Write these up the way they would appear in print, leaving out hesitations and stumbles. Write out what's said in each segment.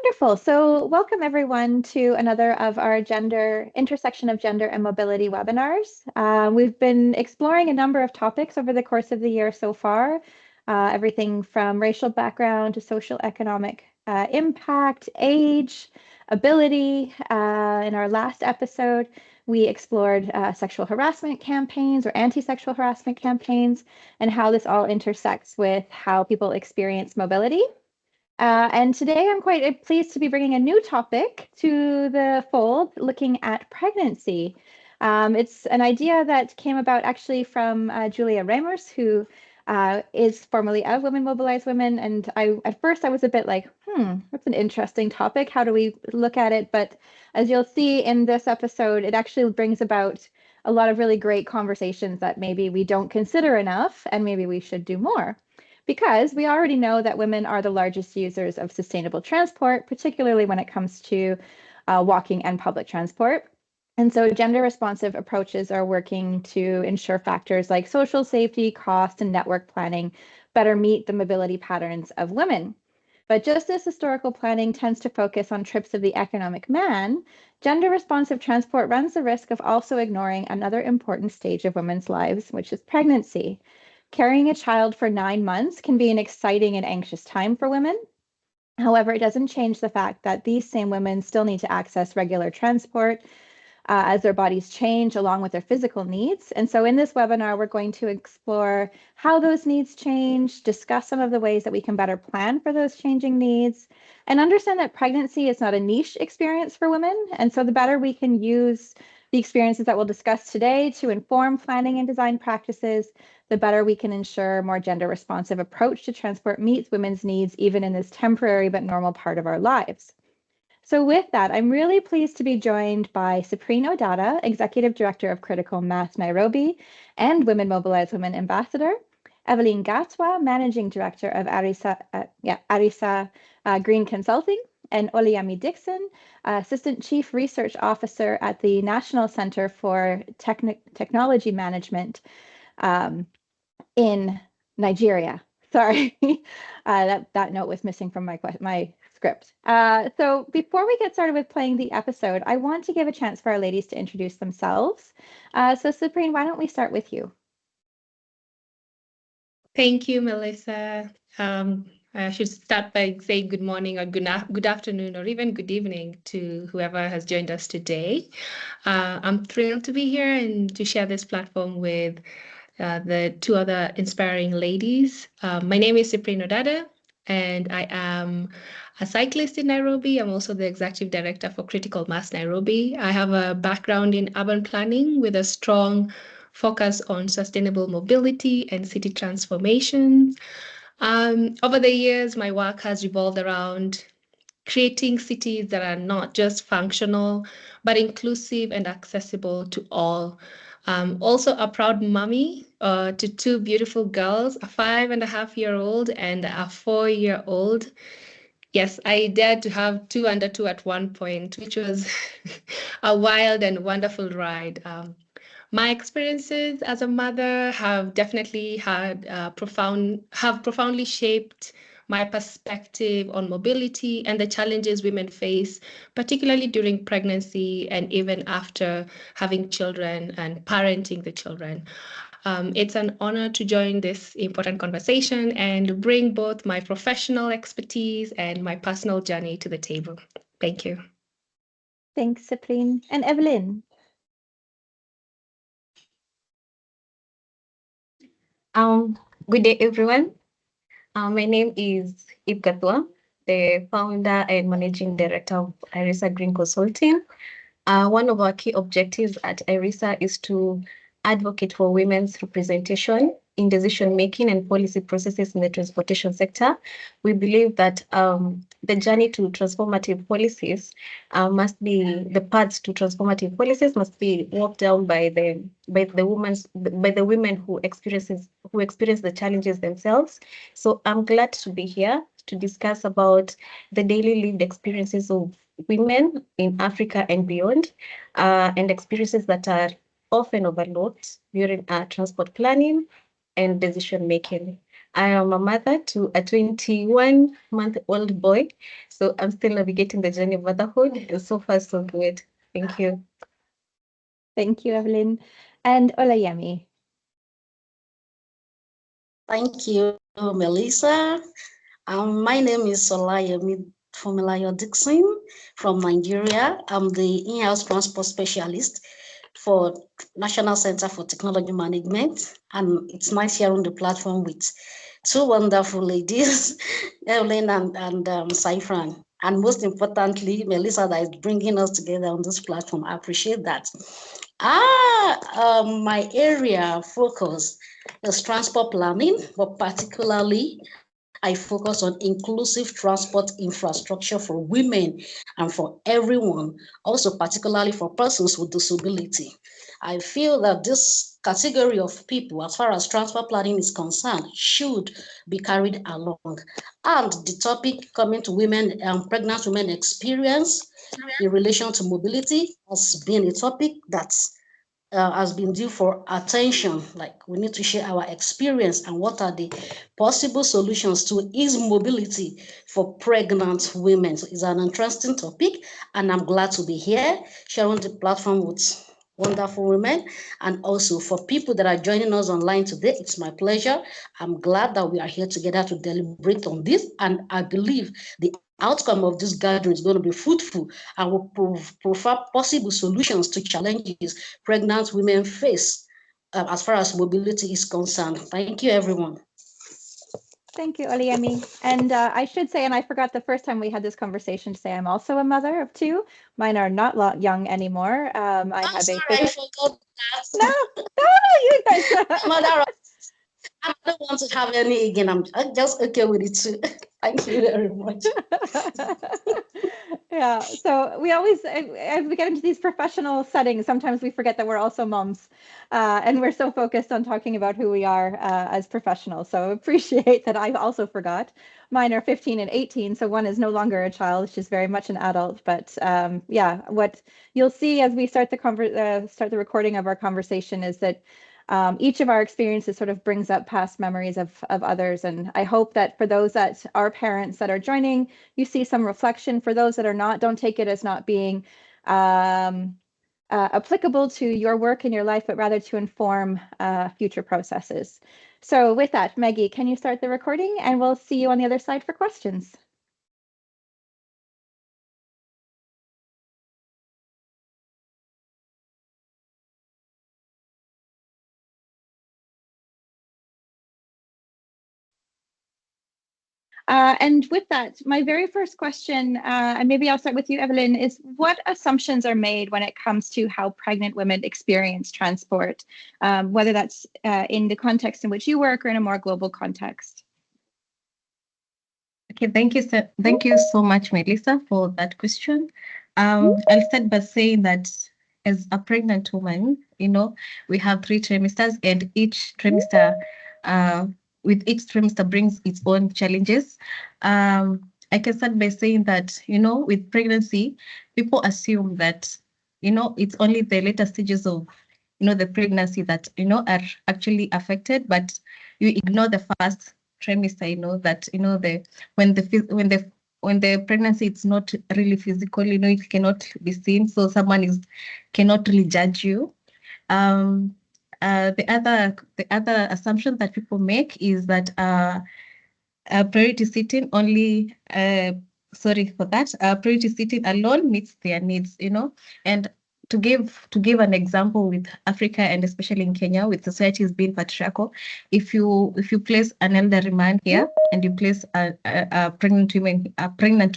Wonderful. So welcome everyone to another of our intersection of gender and mobility webinars. We've been exploring a number of topics over the course of the year so far, everything from racial background to social economic impact, age, ability. In our last episode, we explored sexual harassment campaigns or anti-sexual harassment campaigns and how this all intersects with how people experience mobility. And today I'm quite pleased to be bringing a new topic to the fold, looking at pregnancy. It's an idea that came about actually from Julia Reimers, who is formerly of Women Mobilize Women. And at first I was a bit like, that's an interesting topic. How do we look at it? But as you'll see in this episode, it actually brings about a lot of really great conversations that maybe we don't consider enough, and maybe we should do more. Because we already know that women are the largest users of sustainable transport, particularly when it comes to walking and public transport. And so gender responsive approaches are working to ensure factors like social safety, cost, and network planning better meet the mobility patterns of women. But just as historical planning tends to focus on trips of the economic man, gender responsive transport runs the risk of also ignoring another important stage of women's lives, which is pregnancy. Carrying a child for 9 months can be an exciting and anxious time for women. However, it doesn't change the fact that these same women still need to access regular transport as their bodies change along with their physical needs. And so in this webinar, we're going to explore how those needs change, discuss some of the ways that we can better plan for those changing needs, and understand that pregnancy is not a niche experience for women. And so the better we can use the experiences that we'll discuss today to inform planning and design practices, the better we can ensure a more gender responsive approach to transport meets women's needs, even in this temporary but normal part of our lives. So with that, I'm really pleased to be joined by Cyprine Odada, Executive Director of Critical Mass Nairobi and Women Mobilize Women Ambassador, Evelyn Gathua, Managing Director of Airisa Green Consulting, and Olayemi Dickson, Assistant Chief Research Officer at the National Center for Technology Management in Nigeria. Sorry, that note was missing from my script. So before we get started with playing the episode, I want to give a chance for our ladies to introduce themselves. So Cyprine, why don't we start with you? Thank you, Melissa. I should start by saying good morning or good afternoon or even good evening to whoever has joined us today. I'm thrilled to be here and to share this platform with the two other inspiring ladies. My name is Cyprine Odada, and I am a cyclist in Nairobi. I'm also the Executive Director for Critical Mass Nairobi. I have a background in urban planning with a strong focus on sustainable mobility and city transformations. Over the years, my work has revolved around creating cities that are not just functional, but inclusive and accessible to all. Also a proud mommy to two beautiful girls, a 5.5-year-old and a 4-year-old. Yes, I dared to have 2 under 2 at one point, which was a wild and wonderful ride. My experiences as a mother have definitely profoundly shaped my perspective on mobility and the challenges women face, particularly during pregnancy and even after having children and parenting the children. It's an honor to join this important conversation and bring both my professional expertise and my personal journey to the table. Thank you. Thanks, Cyprine. And Evelyn. Good day, everyone. My name is Evelyn Gathua, the founder and managing director of Airisa Green Consulting. One of our key objectives at Airisa is to advocate for women's representation in decision-making and policy processes in the transportation sector. We believe that the journey to transformative policies the paths to transformative policies must be walked down by the women who experience the challenges themselves. So I'm glad to be here to discuss about the daily lived experiences of women in Africa and beyond, and experiences that are often overlooked during transport planning and decision making. I am a mother to a 21-month-old boy. So I'm still navigating the journey of motherhood. And so far, so good. Thank you. Thank you, Evelyn. And Olayemi. Thank you, Melissa. My name is Olayemi Funmilayo Dickson from Nigeria. I'm the in-house transport specialist for National Center for Technology Management, and it's nice here on the platform with two wonderful ladies, Evelyn and Cyprine. And most importantly, Melissa, that is bringing us together on this platform. I appreciate that. My area focus is transport planning, but particularly I focus on inclusive transport infrastructure for women and for everyone, also particularly for persons with disability. I feel that this category of people, as far as transport planning is concerned, should be carried along. And the topic coming to women and pregnant women experience in relation to mobility has been a topic that's has been due for attention. Like, we need to share our experience and what are the possible solutions to ease mobility for pregnant women. So it's an interesting topic, and I'm glad to be here sharing the platform with wonderful women. And also for people that are joining us online today, it's my pleasure. I'm glad that we are here together to deliberate on this, and I believe the outcome of this gathering is going to be fruitful and will provide possible solutions to challenges pregnant women face as far as mobility is concerned. Thank you, everyone. Thank you, Olayemi. And I should say, and I forgot the first time we had this conversation to say, I'm also a mother of two. Mine are not young anymore. I have sorry, I forgot that. No, you guys. Mother, I don't want to have any again. I'm just okay with it too. Thank you very much. Yeah, so we always, as we get into these professional settings, sometimes we forget that we're also moms, and we're so focused on talking about who we are as professionals. So appreciate that I also forgot. Mine are 15 and 18, so one is no longer a child; she's very much an adult. But yeah, what you'll see as we start the recording of our conversation is that each of our experiences sort of brings up past memories of others. And I hope that for those that are parents that are joining, you see some reflection. For those that are not, don't take it as not being applicable to your work and your life, but rather to inform future processes. So with that, Maggie, can you start the recording, and we'll see you on the other side for questions. And with that, my very first question, and maybe I'll start with you, Evelyn, is what assumptions are made when it comes to how pregnant women experience transport, whether that's in the context in which you work or in a more global context? Okay, thank you so much, Melissa, for that question. I'll start by saying that as a pregnant woman, we have 3 trimesters, and each trimester, with each trimester brings its own challenges. I can start by saying that, with pregnancy, people assume that, it's only the later stages of, the pregnancy that, are actually affected, but you ignore the first trimester, that, when the pregnancy it's not really physical, it cannot be seen, so someone cannot really judge you. The other assumption that people make is that priority sitting only sorry for that. Priority sitting alone meets their needs, and to give an example with Africa, and especially in Kenya, with societies being patriarchal, if you place an elderly man here and you place a pregnant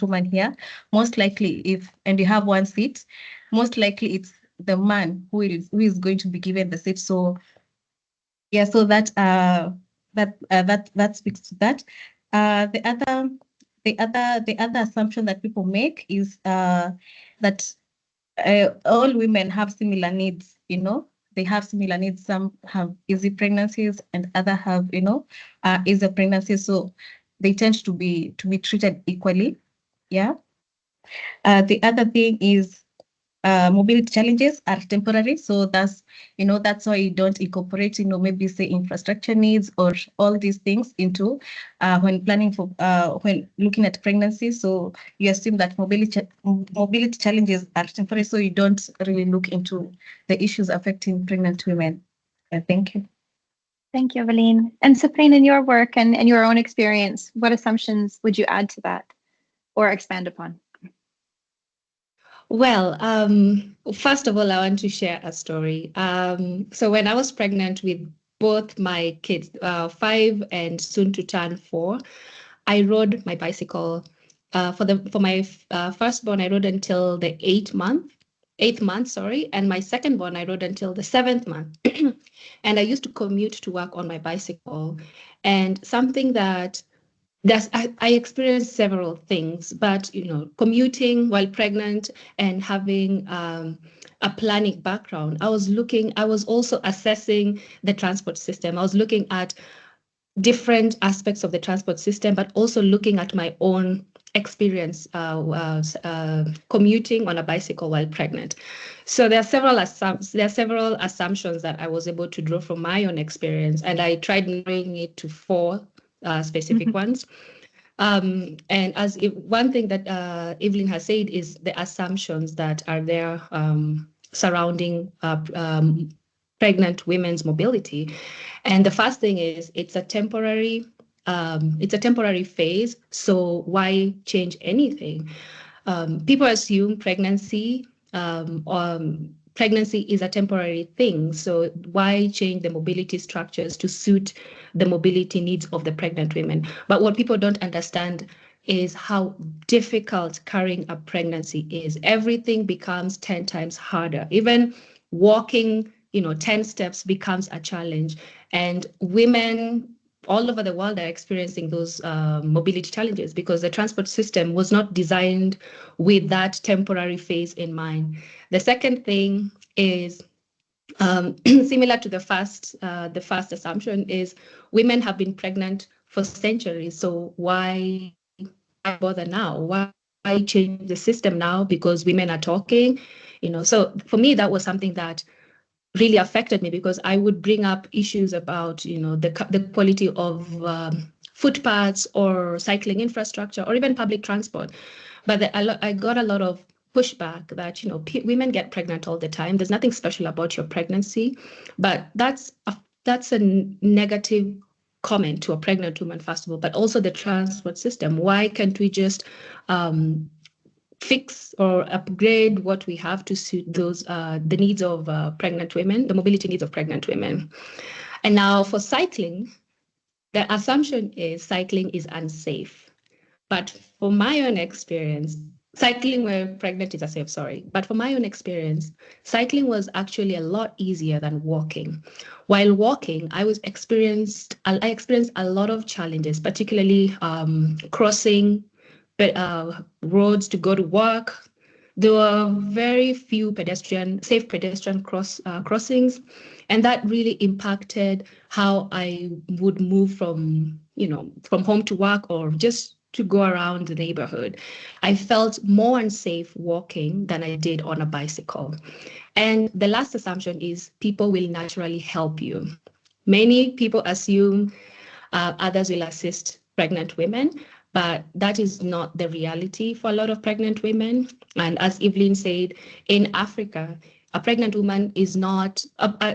woman here, most likely and you have one seat, most likely it's the man who is going to be given the seat. So yeah, so that speaks to that. The other assumption that people make is that all women have similar needs. They have similar needs. Some have easy pregnancies, and other have easier pregnancies. So they tend to be treated equally. Yeah. The other thing is mobility challenges are temporary. So that's why you don't incorporate maybe say infrastructure needs or all these things into when planning for when looking at pregnancy. So you assume that mobility challenges are temporary, so you don't really look into the issues affecting pregnant women. Thank you. Thank you, Evelyn. And Cyprine, in your work and your own experience, what assumptions would you add to that or expand upon? Well, first of all, I want to share a story. So when I was pregnant with both my kids, 5 and soon to turn 4, I rode my bicycle. For my firstborn, I rode until the 8th month, and my secondborn, I rode until the 7th month. And I used to commute to work on my bicycle. And something that I experienced several things, but commuting while pregnant and having a planning background, I was also assessing the transport system. I was looking at different aspects of the transport system, but also looking at my own experience commuting on a bicycle while pregnant. So there are several assumptions that I was able to draw from my own experience, and I tried narrowing it to 4 specific ones. And one thing that Evelyn has said is the assumptions that are there surrounding pregnant women's mobility. And the first thing is it's a temporary phase. So why change anything? People assume pregnancy is a temporary thing. So why change the mobility structures to suit the mobility needs of the pregnant women? But what people don't understand is how difficult carrying a pregnancy is. Everything becomes 10 times harder. Even walking, 10 steps becomes a challenge. And women all over the world are experiencing those mobility challenges because the transport system was not designed with that temporary phase in mind. The second thing is similar to the first assumption is women have been pregnant for centuries. So why bother now? Why change the system now because women are talking? So for me, that was something that really affected me because I would bring up issues about, the quality of footpaths or cycling infrastructure or even public transport. But I got a lot of pushback that, women get pregnant all the time. There's nothing special about your pregnancy, but that's a negative comment to a pregnant woman, first of all, but also the transport system. Why can't we just fix or upgrade what we have to suit those the needs of pregnant women, the mobility needs of pregnant women? And now for cycling, the assumption is cycling is unsafe. But for my own experience, cycling where pregnant is unsafe, sorry. But for my own experience, cycling was actually a lot easier than walking. While walking, I experienced a lot of challenges, particularly crossing roads to go to work. There were very few safe pedestrian crossings, and that really impacted how I would move from home to work or just to go around the neighborhood. I felt more unsafe walking than I did on a bicycle. And the last assumption is people will naturally help you. Many people assume others will assist pregnant women, but that is not the reality for a lot of pregnant women. And as Evelyn said, in Africa, a pregnant woman is not,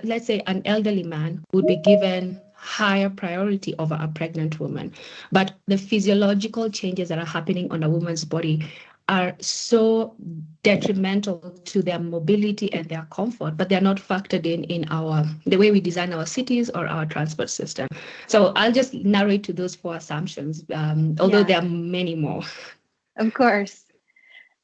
let's say an elderly man would be given higher priority over a pregnant woman. But the physiological changes that are happening on a woman's body are so detrimental to their mobility and their comfort, but they're not factored in the way we design our cities or our transport system. So I'll just narrate to those 4 assumptions, although there are many more. Of course.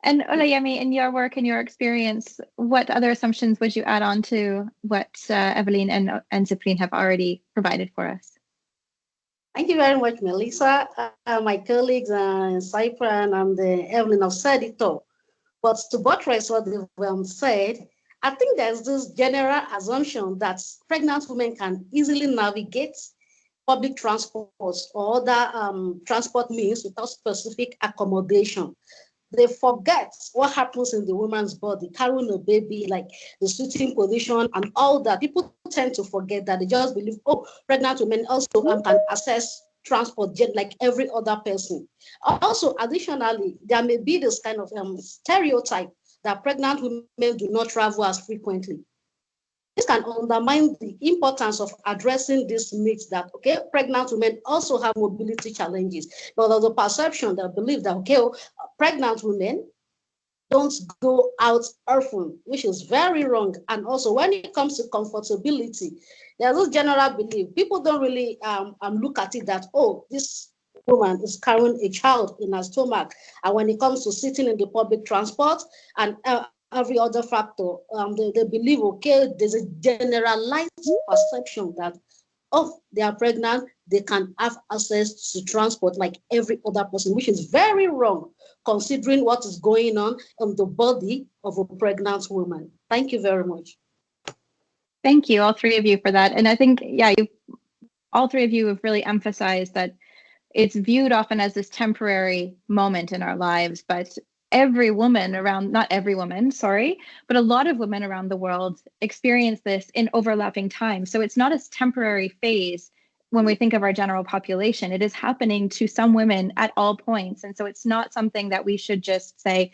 And Olayemi, in your work and your experience, what other assumptions would you add on to what Evelyn and Cyprine have already provided for us? Thank you very much, Melissa. My colleagues, Cyprine and Evelyn have said it all. But to buttress what they've said, I think there's this general assumption that pregnant women can easily navigate public transport or other transport means without specific accommodation. they forget what happens in the woman's body, carrying a baby, like the sitting position and all that. People tend to forget that. They just believe, oh, pregnant women also can access transport jet like every other person. Also, additionally, there may be this kind of stereotype that pregnant women do not travel as frequently. This can undermine the importance of addressing this myth that, okay, pregnant women also have mobility challenges. But there's a perception that believe that, okay, pregnant women don't go out often, which is very wrong. And also when it comes to comfortability, there's this general belief. People don't really look at it that, oh, this woman is carrying a child in her stomach. And when it comes to sitting in the public transport and every other factor, they believe, okay, there's a generalized perception that, oh, they are pregnant, they can have access to transport like every other person, which is very wrong, considering what is going on in the body of a pregnant woman. Thank you very much. Thank you, all three of you, for that. And I think, yeah, all three of you have really emphasized that it's viewed often as this temporary moment in our lives, but every woman around, not every woman, sorry, but a lot of women around the world experience this in overlapping time. So it's not a temporary phase when we think of our general population. It is happening to some women at all points. And so it's not something that we should just say,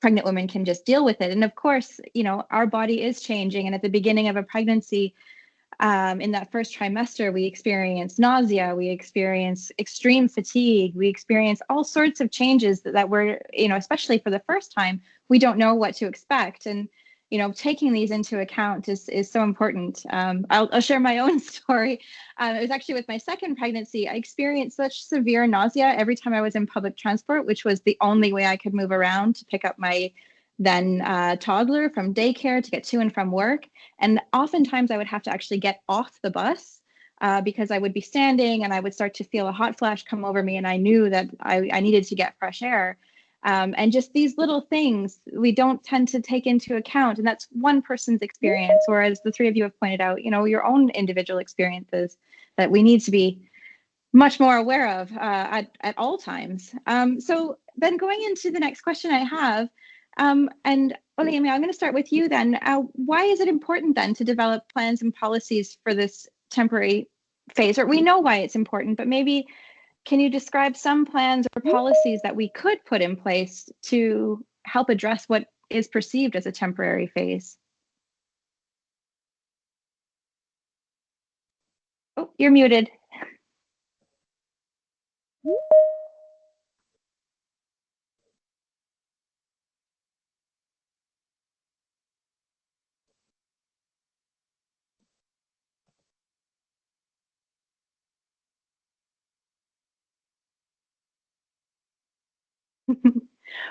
pregnant women can just deal with it. And of course, you know, our body is changing. And at the beginning of a pregnancy, in that first trimester, we experience nausea, we experience extreme fatigue, we experience all sorts of changes that we're, you know, especially for the first time, we don't know what to expect. And, you know, taking these into account is so important. I'll share my own story. It was actually with my second pregnancy. I experienced such severe nausea every time I was in public transport, which was the only way I could move around to pick up my then toddler from daycare to get to and from work. And oftentimes I would have to actually get off the bus because I would be standing and I would start to feel a hot flash come over me. And I knew that I needed to get fresh air. And just these little things we don't tend to take into account. And that's one person's experience. Whereas the three of you have pointed out, you know, your own individual experiences that we need to be much more aware of at all times. So then going into the next question I have, and Olayemi, I'm going to start with you then. Why is it important then to develop plans and policies for this temporary phase? Or we know why it's important, but maybe can you describe some plans or policies that we could put in place to help address what is perceived as a temporary phase? Oh, you're muted.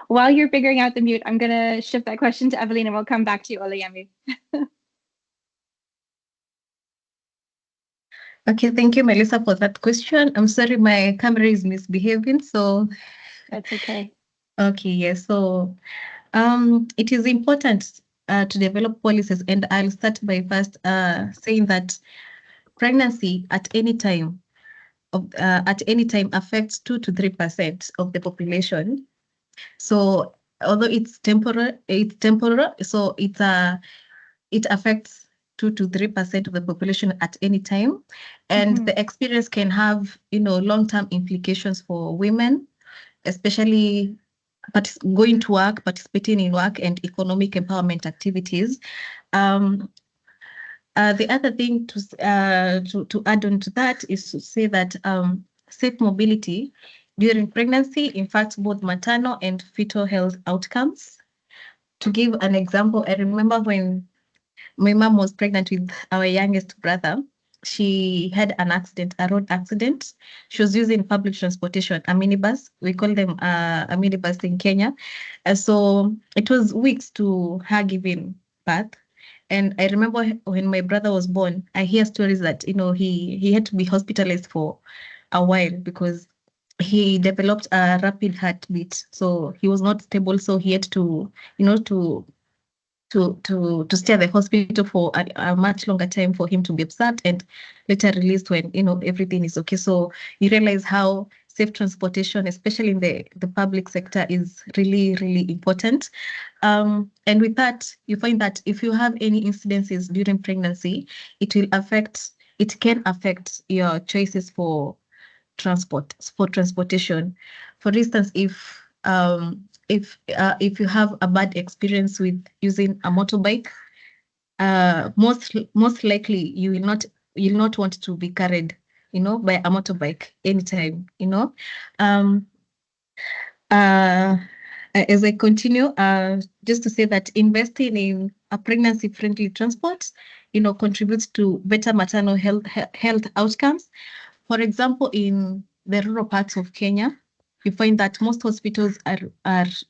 While you're figuring out the mute, I'm going to shift that question to Evelyn and we'll come back to you, Olayemi. Okay, thank you, Melissa, for that question. I'm sorry, my camera is misbehaving, so. That's okay. Okay, yes. So it is important to develop policies, and I'll start by first saying that pregnancy at any time affects 2 to 3% of the population. So although it's temporal, so it affects 2 to 3% of the population at any time, and the experience can have, you know, long-term implications for women, especially going to work, participating in work and economic empowerment activities. The other thing to add on to that is to say that safe mobility during pregnancy impacts both maternal and fetal health outcomes. To give an example, I remember when my mom was pregnant with our youngest brother, she had an accident, a road accident. She was using public transportation, a minibus. We call them a minibus in Kenya. So it was weeks to her giving birth. And I remember when my brother was born, I hear stories that, you know, he had to be hospitalized for a while because he developed a rapid heartbeat. So he was not stable. So he had to, you know, to stay at the hospital for a much longer time for him to be observed and later released when, you know, everything is okay. So you realize how safe transportation, especially in the public sector, is really, really important. And with that, you find that if you have any incidences during pregnancy, it can affect your choices for transportation. For instance, if you have a bad experience with using a motorbike, most likely you'll not want to be carried, by a motorbike anytime, as I continue, just to say that investing in a pregnancy-friendly transport, contributes to better maternal health outcomes. For example, in the rural parts of Kenya, you find that most hospitals are at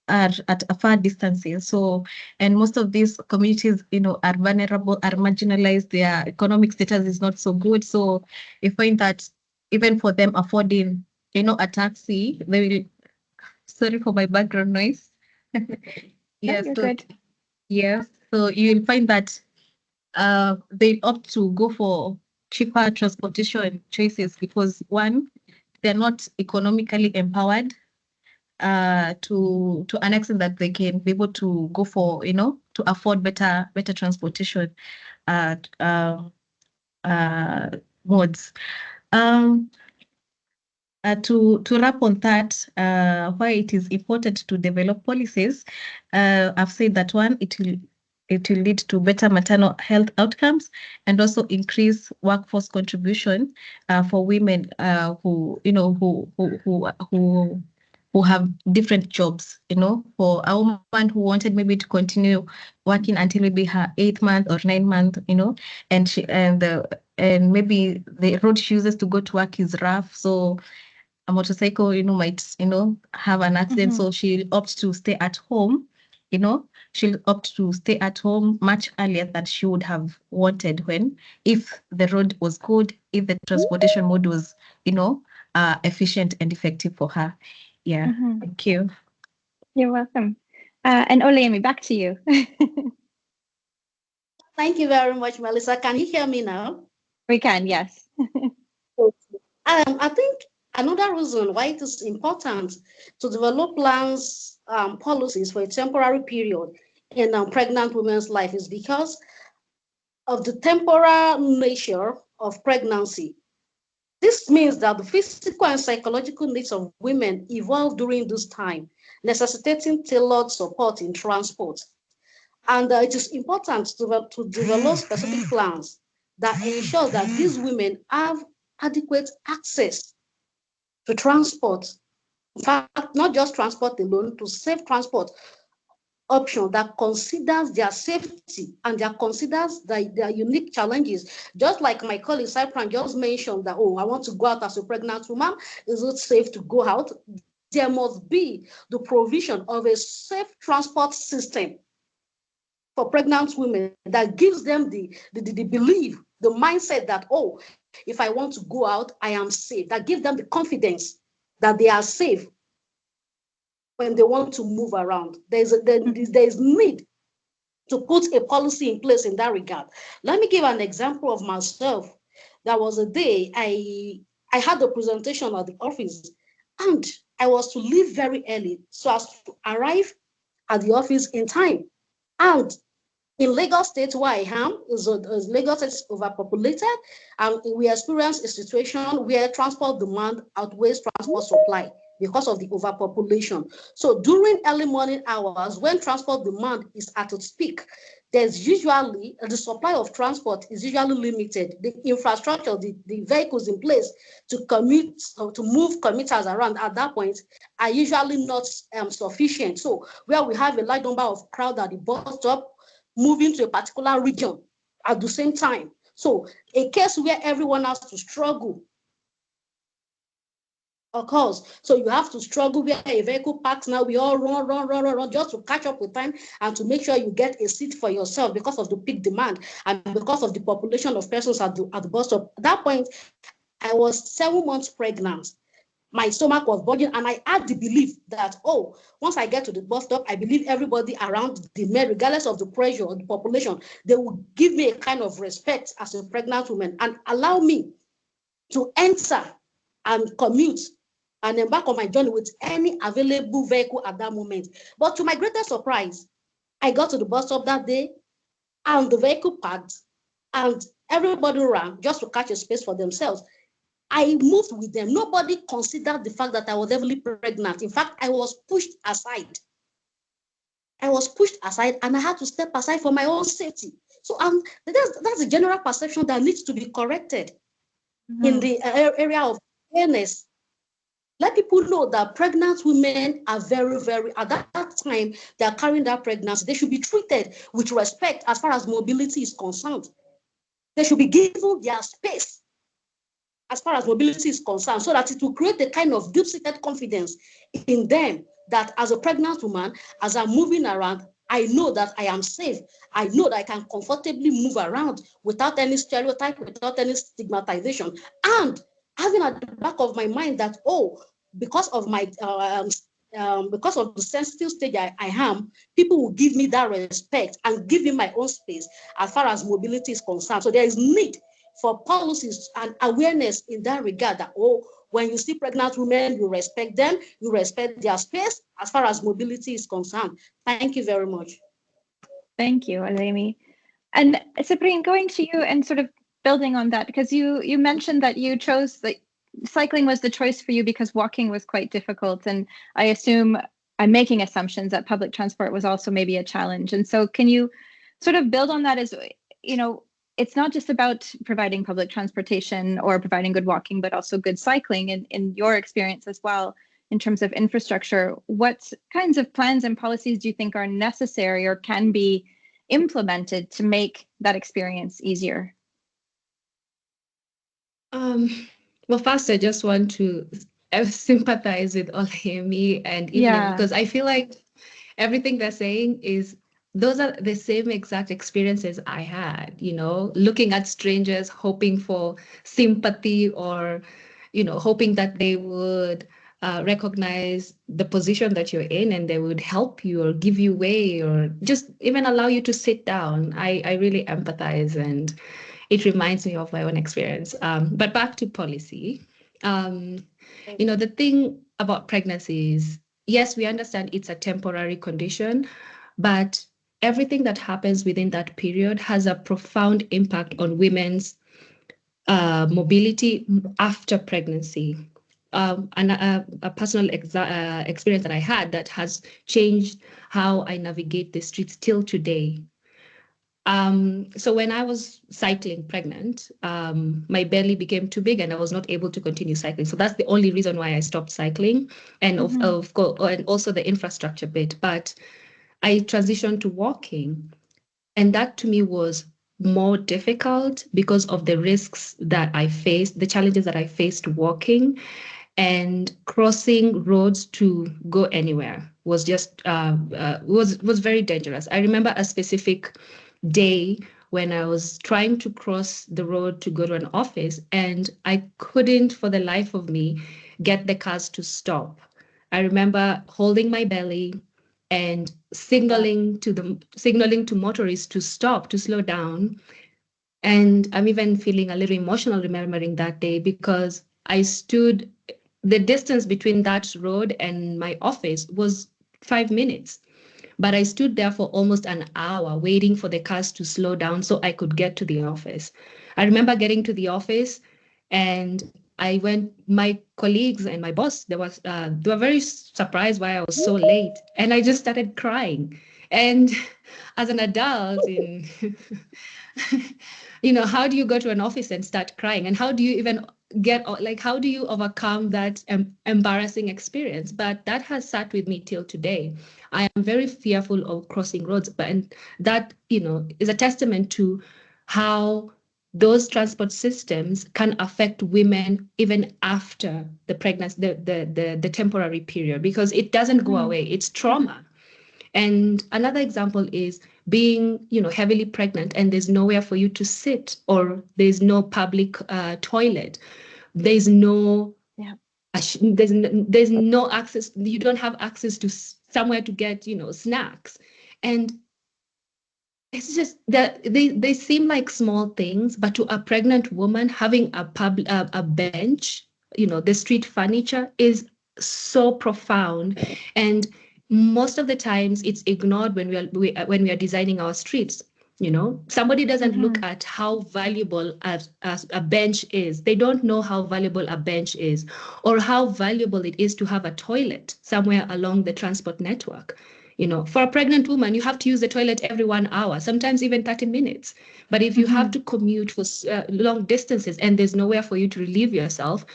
a far distances. So, and most of these communities, are vulnerable, are marginalized. Their economic status is not so good. So, you find that even for them affording, a taxi, they will. Sorry for my background noise. Yes, you're good. yes. So you'll find that they opt to go for cheaper transportation choices because one, they're not economically empowered to an extent that they can be able to go for, to afford better transportation modes. To wrap on that, why it is important to develop policies, I've said that one, it will lead to better maternal health outcomes and also increase workforce contribution for women who have different jobs. For a woman who wanted maybe to continue working until maybe her 8th month or 9th month, and maybe the road she uses to go to work is rough, so a motorcycle, might, have an accident. So she'll opt to stay at home, she'll opt to stay at home much earlier than she would have wanted if the road was good, if the transportation mode was, efficient and effective for her. Yeah. Thank you. You're welcome. And Olayemi, back to you. Thank you very much, Melissa. Can you hear me now? We can, yes. I think another reason why it is important to develop plans, policies for a temporary period in a pregnant woman's life is because of the temporal nature of pregnancy. This means that the physical and psychological needs of women evolve during this time, necessitating tailored support in transport. And it is important to develop specific plans that ensure that these women have adequate access to transport. In fact, not just transport alone, to safe transport option that considers their safety and that considers their unique challenges. Just like my colleague Cyprine just mentioned that, I want to go out as a pregnant woman. Is it safe to go out? There must be the provision of a safe transport system for pregnant women that gives them the belief, the mindset that, if I want to go out, I am safe. That gives them the confidence that they are safe when they want to move around. There's need to put a policy in place in that regard. Let me give an example of myself. There was a day I had a presentation at the office and I was to leave very early so as to arrive at the office in time. And in Lagos State, where I am, Lagos State is overpopulated, and we experience a situation where transport demand outweighs transport supply because of the overpopulation. So during early morning hours, when transport demand is at its peak, there's usually the supply of transport is usually limited. The infrastructure, the vehicles in place to commute, to move commuters around at that point are usually not sufficient. So where we have a large number of crowd at the bus stop, moving to a particular region at the same time. So a case where everyone has to struggle occurs. So you have to struggle where a vehicle parks now, we all run just to catch up with time and to make sure you get a seat for yourself because of the peak demand and because of the population of persons at the bus stop. At that point, I was 7 months pregnant. My stomach was bulging, and I had the belief that, once I get to the bus stop, I believe everybody around the men, regardless of the pressure or the population, they will give me a kind of respect as a pregnant woman and allow me to enter and commute and embark on my journey with any available vehicle at that moment. But to my greatest surprise, I got to the bus stop that day and the vehicle parked and everybody ran just to catch a space for themselves. I moved with them. Nobody considered the fact that I was heavily pregnant. In fact, I was pushed aside. And I had to step aside for my own safety. So that's a general perception that needs to be corrected in the area of awareness. Let people know that pregnant women are very, very, at that time, they are carrying that pregnancy. They should be treated with respect as far as mobility is concerned. They should be given their space as far as mobility is concerned, so that it will create a kind of deep-seated confidence in them that as a pregnant woman, as I'm moving around, I know that I am safe. I know that I can comfortably move around without any stereotype, without any stigmatization. And having at the back of my mind that, because of my because of the sensitive stage I am, people will give me that respect and give me my own space as far as mobility is concerned. So there is need for policies and awareness in that regard that, when you see pregnant women, you respect them, you respect their space as far as mobility is concerned. Thank you very much. Thank you, Olayemi. And Cyprine, going to you and sort of building on that, because you mentioned that you chose that cycling was the choice for you because walking was quite difficult. And I assume I'm making assumptions that public transport was also maybe a challenge. And so can you sort of build on that as, it's not just about providing public transportation or providing good walking, but also good cycling in your experience as well, in terms of infrastructure. What kinds of plans and policies do you think are necessary or can be implemented to make that experience easier? Well, first, I just want to sympathize with Olayemi and Evelyn, because I feel like everything they're saying those are the same exact experiences I had, looking at strangers, hoping for sympathy or, hoping that they would recognize the position that you're in and they would help you or give you way or just even allow you to sit down. I really empathize, and it reminds me of my own experience. But back to policy, the thing about pregnancy is, yes, we understand it's a temporary condition, but everything that happens within that period has a profound impact on women's mobility after pregnancy. And a personal experience that I had that has changed how I navigate the streets till today. So when I was cycling pregnant, my belly became too big and I was not able to continue cycling. So that's the only reason why I stopped cycling, and of course, and also the infrastructure bit. But I transitioned to walking, and that to me was more difficult because of the risks that I faced, the challenges that I faced walking, and crossing roads to go anywhere was just was very dangerous. I remember a specific day when I was trying to cross the road to go to an office, and I couldn't for the life of me get the cars to stop. I remember holding my belly and signaling to motorists to stop, to slow down. And I'm even feeling a little emotional remembering that day, because the distance between that road and my office was 5 minutes. But I stood there for almost an hour waiting for the cars to slow down so I could get to the office. I remember getting to the office, and my colleagues and my boss, they were very surprised why I was so late. And I just started crying. And as an adult, how do you go to an office and start crying? And how do you even how do you overcome that embarrassing experience? But that has sat with me till today. I am very fearful of crossing roads, and that, is a testament to how those transport systems can affect women even after the pregnancy, the temporary period, because it doesn't go away. It's trauma. And another example is being, heavily pregnant and there's nowhere for you to sit, or there's no public toilet. There's no there's no access. You don't have access to somewhere to get, snacks. And it's just that they seem like small things, but to a pregnant woman, having a bench, the street furniture is so profound, and most of the times it's ignored when when we are designing our streets. Somebody doesn't look at how valuable as a bench is. They don't know how valuable a bench is, or how valuable it is to have a toilet somewhere along the transport network. For a pregnant woman, you have to use the toilet every 1 hour, sometimes even 30 minutes. But if you have to commute for long distances and there's nowhere for you to relieve yourself,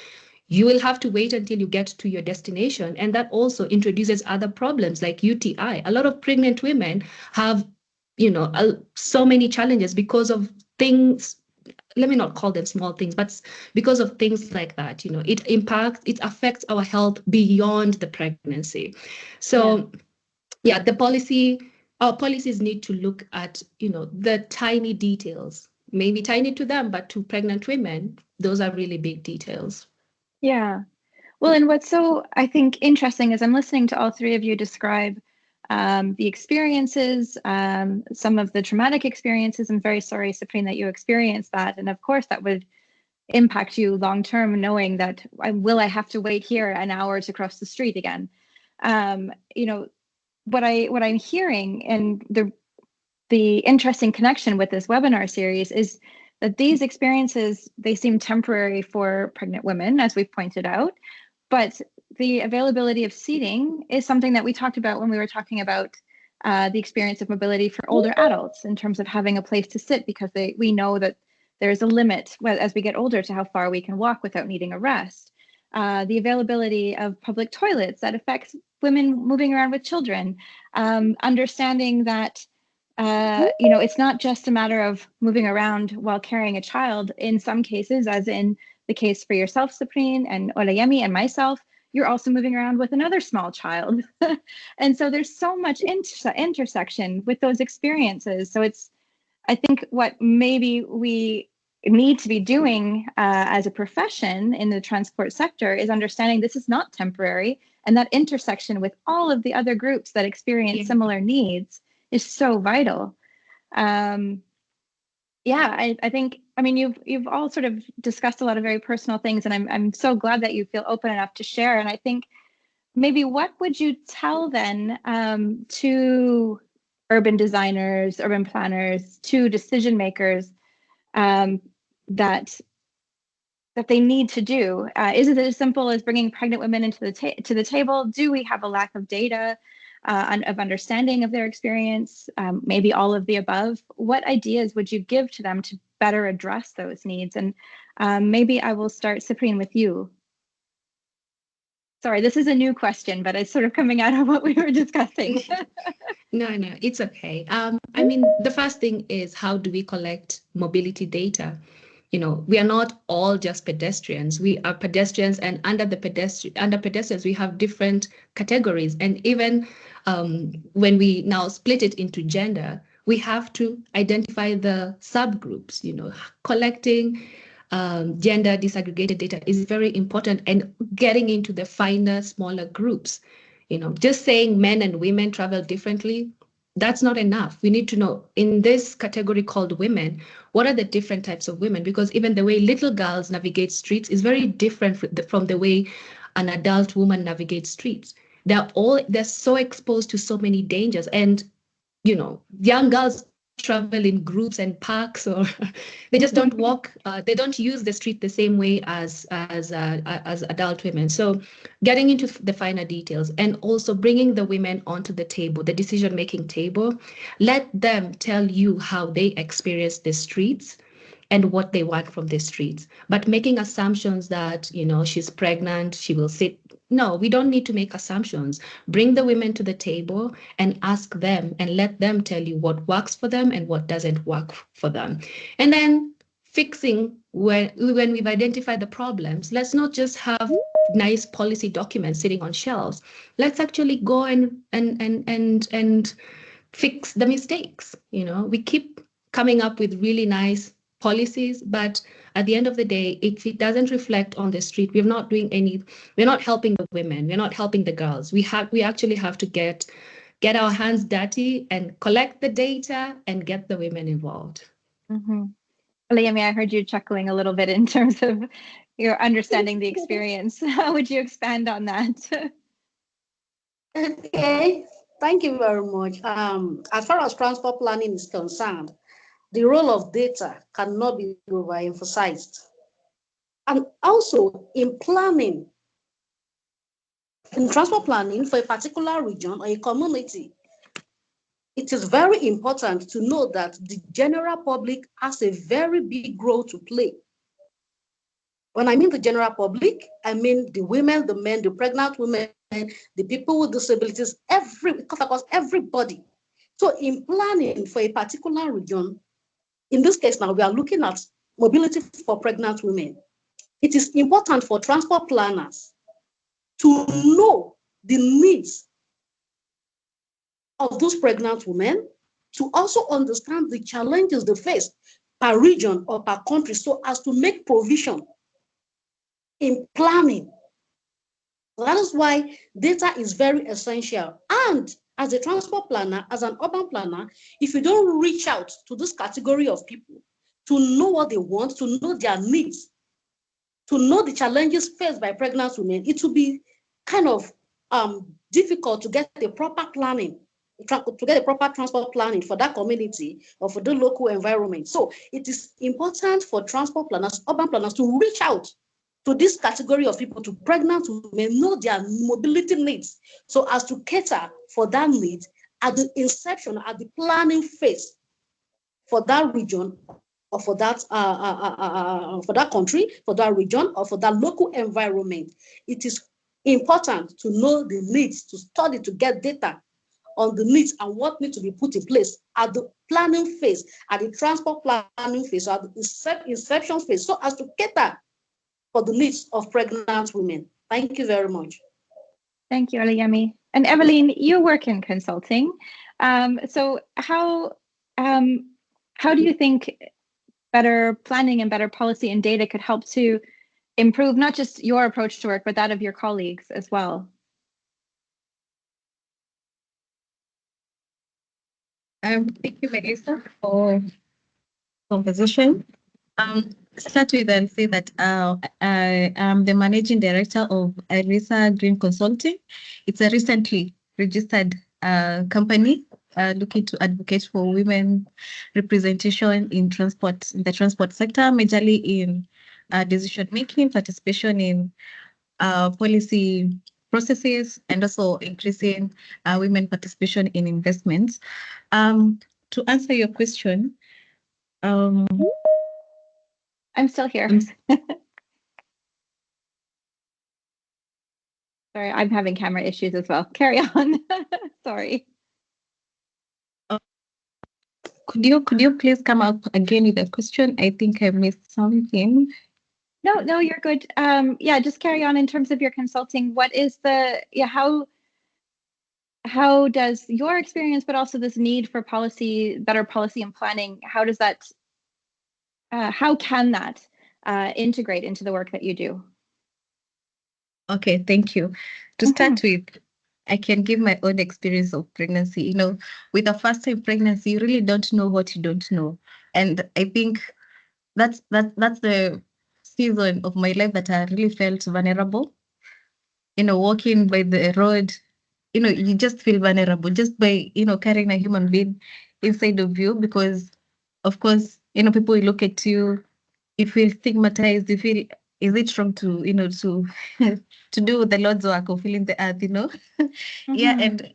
you will have to wait until you get to your destination. And that also introduces other problems like UTI. A lot of pregnant women have, so many challenges because of things. Let me not call them small things, but because of things like that. It affects our health beyond the pregnancy. So yeah, our policies need to look at, the tiny details, maybe tiny to them, but to pregnant women, those are really big details. Yeah. Well, and what's so, I think, interesting is I'm listening to all three of you describe the experiences, some of the traumatic experiences. I'm very sorry, Cyprine, that you experienced that. And of course, that would impact you long term, knowing that I have to wait here an hour to cross the street again. What I'm hearing, and the interesting connection with this webinar series, is that these experiences, they seem temporary for pregnant women, as we've pointed out, but the availability of seating is something that we talked about when we were talking about the experience of mobility for older adults, in terms of having a place to sit, because we know that there's a limit as we get older to how far we can walk without needing a rest. The availability of public toilets that affects women moving around with children, understanding that it's not just a matter of moving around while carrying a child. In some cases, as in the case for yourself, Cyprine, and Olayemi, and myself, you're also moving around with another small child. And so there's so much intersection with those experiences. So I think what maybe we need to be doing as a profession in the transport sector is understanding this is not temporary, and that intersection with all of the other groups that experience similar needs is so vital. I think, you've all sort of discussed a lot of very personal things, and I'm so glad that you feel open enough to share. And I think maybe what would you tell then to urban designers, urban planners, to decision makers that they need to do? Is it as simple as bringing pregnant women into the table? Do we have a lack of data, of understanding of their experience? Maybe all of the above. What ideas would you give to them to better address those needs? And maybe I will start, Cyprine, with you. Sorry, this is a new question, but it's sort of coming out of what we were discussing. No, it's okay. The first thing is, how do we collect mobility data? We are not all just pedestrians. We are pedestrians, and under pedestrians, we have different categories. And even when we now split it into gender, we have to identify the subgroups. Collecting gender disaggregated data is very important, and getting into the finer, smaller groups. Just saying men and women travel differently, that's not enough. We need to know, in this category called women, what are the different types of women? Because even the way little girls navigate streets is very different from the way an adult woman navigates streets. They're so exposed to so many dangers, and young girls travel in groups and parks, or they just don't walk. They don't use the street the same way as adult women. So getting into the finer details, and also bringing the women onto the table, the decision-making table. Let them tell you how they experience the streets and what they want from the streets. But making assumptions that, she's pregnant, she will sit. No, we don't need to make assumptions. Bring the women to the table and ask them, and let them tell you what works for them and what doesn't work for them. And then fixing, when we've identified the problems, let's not just have nice policy documents sitting on shelves. Let's actually go and fix the mistakes. We keep coming up with really nice policies, but at the end of the day, if it doesn't reflect on the street, we're not helping the women, we're not helping the girls. We actually have to get our hands dirty and collect the data and get the women involved. Olayemi, I heard you chuckling a little bit in terms of, your understanding the experience. How would you expand on that? Okay, thank you very much. As far as transport planning is concerned, the role of data cannot be overemphasized. And also in planning, in transport planning for a particular region or a community, it is very important to know that the general public has a very big role to play. When I mean the general public, I mean the women, the men, the pregnant women, the people with disabilities, across everybody. So in planning for a particular region, in this case now we are looking at mobility for pregnant women. It is important for transport planners to know the needs of those pregnant women, to also understand the challenges they face per region or per country, so as to make provision in planning. That is why data is very essential. And as a transport planner, as an urban planner, if you don't reach out to this category of people to know what they want, to know their needs, to know the challenges faced by pregnant women, it will be kind of difficult to get the proper planning, to get a proper transport planning for that community or for the local environment. So it is important for transport planners, urban planners, to reach out to this category of people, to pregnant women, know their mobility needs, so as to cater for that need at the inception, at the planning phase for that region, or for that country, for that region, or for that local environment. It is important to know the needs, to study, to get data on the needs and what needs to be put in place at the planning phase, at the transport planning phase, or at the inception phase, so as to cater for the needs of pregnant women. Thank you very much. Thank you, Olayemi. And Evelyn, you work in consulting. So how do you think better planning and better policy and data could help to improve not just your approach to work, but that of your colleagues as well? Thank you, Melissa, for conversation. Start with and say that I am the managing director of Airisa Green Consulting. It's a recently registered company looking to advocate for women representation in the transport sector, majorly in decision making, participation in policy processes, and also increasing women participation in investments. To answer your question, I'm still here. Sorry, I'm having camera issues as well. Carry on. Sorry. Could you please come up again with a question? I think I missed something. No, you're good. Yeah, just carry on in terms of your consulting. What is how does your experience, but also this need for better policy and planning, how can that integrate into the work that you do? Okay, thank you. To start with, I can give my own experience of pregnancy. You know, with a first-time pregnancy, you really don't know what you don't know. And I think that's the season of my life that I really felt vulnerable. You know, walking by the road, you know, you just feel vulnerable just by, you know, carrying a human being inside of you, because of course, you know, people will look at you, you feel stigmatized, you feel, is it wrong to, you know, to to do the Lord's work of filling the earth, you know? Yeah, and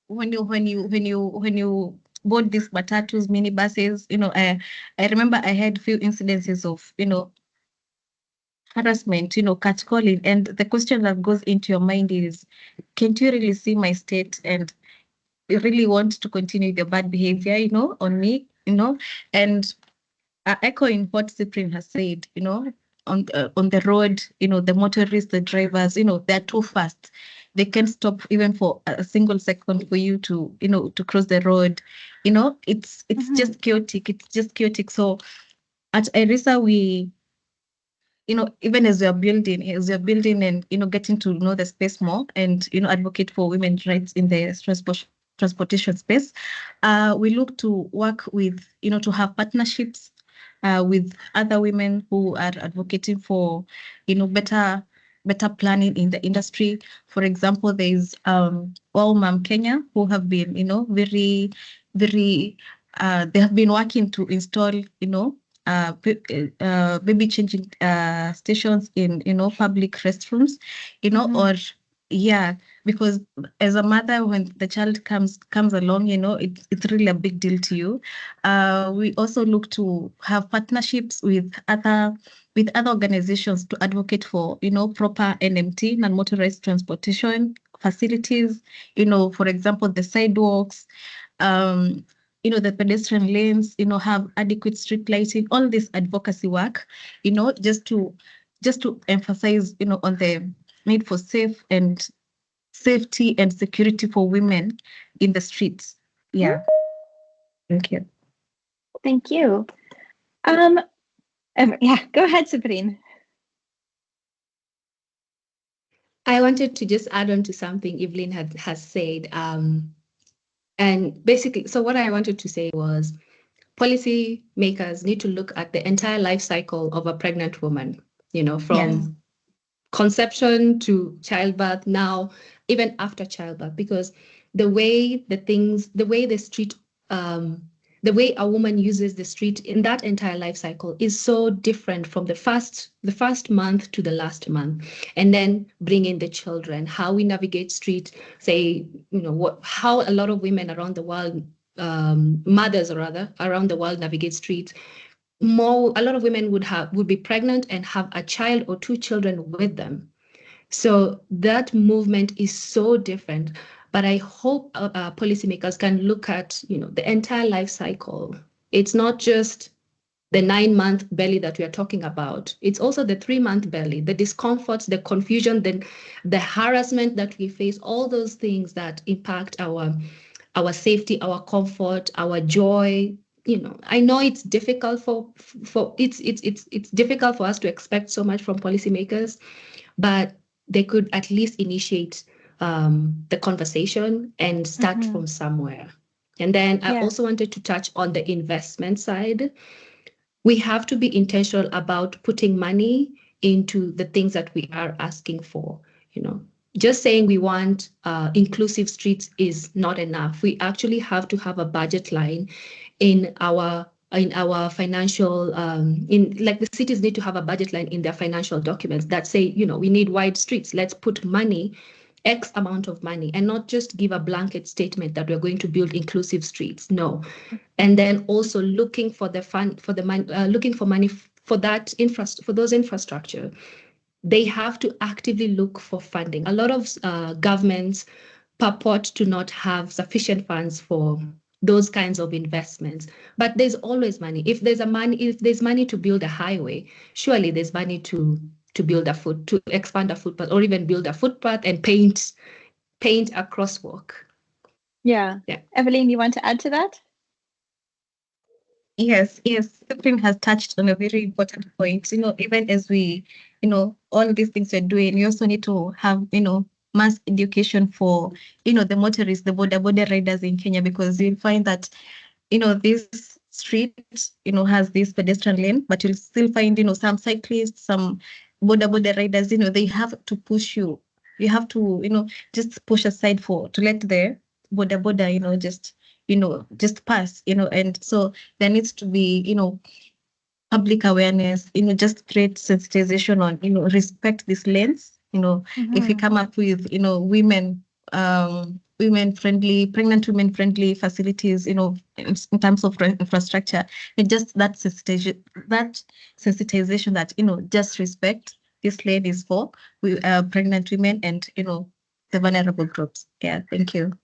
when you board these matatus, minibuses, you know, I remember I had few incidences of, you know, harassment, you know, catcalling, and the question that goes into your mind is, can't you really see my state and you really want to continue the bad behavior, you know, on me, you know? And echoing what Cyprine has said, you know, on the road, you know, the motorists, the drivers, you know, they're too fast. They can't stop even for a single second for you to, you know, to cross the road. You know, it's just chaotic. It's just chaotic. So at Airisa, we, you know, even as you're building and, you know, getting to know the space more and, you know, advocate for women's rights in the transportation space, we look to work with, you know, to have partnerships with other women who are advocating for, better planning in the industry. For example, there's All Mom Kenya, who have been, very, very, they have been working to install, baby changing stations in, public restrooms, or yeah, because as a mother, when the child comes along, it's really a big deal to you. We also look to have partnerships with other organizations to advocate for, proper NMT, non-motorized transportation facilities, for example, the sidewalks, the pedestrian lanes, have adequate street lighting, all this advocacy work, just to emphasize, on the need for safety and security for women in the streets. Yeah. Thank you. Thank you. Yeah, go ahead, Cyprine. I wanted to just add on to something Evelyn has said. And basically, so what I wanted to say was policy makers need to look at the entire life cycle of a pregnant woman, from conception to childbirth, now, even after childbirth, because the way the way a woman uses the street in that entire life cycle is so different from the first month to the last month. And then bring in the children, how we navigate street, say, how a lot of women around the world, mothers rather, around the world navigate streets. A lot of women would be pregnant and have a child or two children with them. So that movement is so different. But I hope policymakers can look at, the entire life cycle. It's not just the 9-month belly that we are talking about. It's also the 3-month belly, the discomforts, the confusion, the harassment that we face, all those things that impact our safety, our comfort, our joy. I know it's difficult it's difficult for us to expect so much from policymakers, but they could at least initiate the conversation and start from somewhere. And then I also wanted to touch on the investment side. We have to be intentional about putting money into the things that we are asking for. Just saying we want inclusive streets is not enough. We actually have to have a budget line in our financial, like the cities need to have a budget line in their financial documents that say, we need wide streets. Let's put money, X amount of money, and not just give a blanket statement that we're going to build inclusive streets. No. And then also looking for looking for money for that for those infrastructure. They have to actively look for funding. A lot of governments purport to not have sufficient funds for those kinds of investments, but there's always money. If there's money to build a highway, surely there's money to build to expand a footpath, or even build a footpath and paint a crosswalk. Yeah. Evelyn, you want to add to that? Yes. Cyprine has touched on a very important point. Even as we, all these things we're doing, we also need to have, mass education for, the motorists, the border riders in Kenya, because you'll find that, this street, has this pedestrian lane, but you'll still find, some cyclists, some border riders, they have to push you. You have to, just push aside to let the border, just pass, and so there needs to be, public awareness, just create sensitization on, respect these lanes. If you come up with, pregnant women friendly facilities, in terms of infrastructure, and just that sensitization that, just respect this lane is for pregnant women and, the vulnerable groups. Yeah, thank you.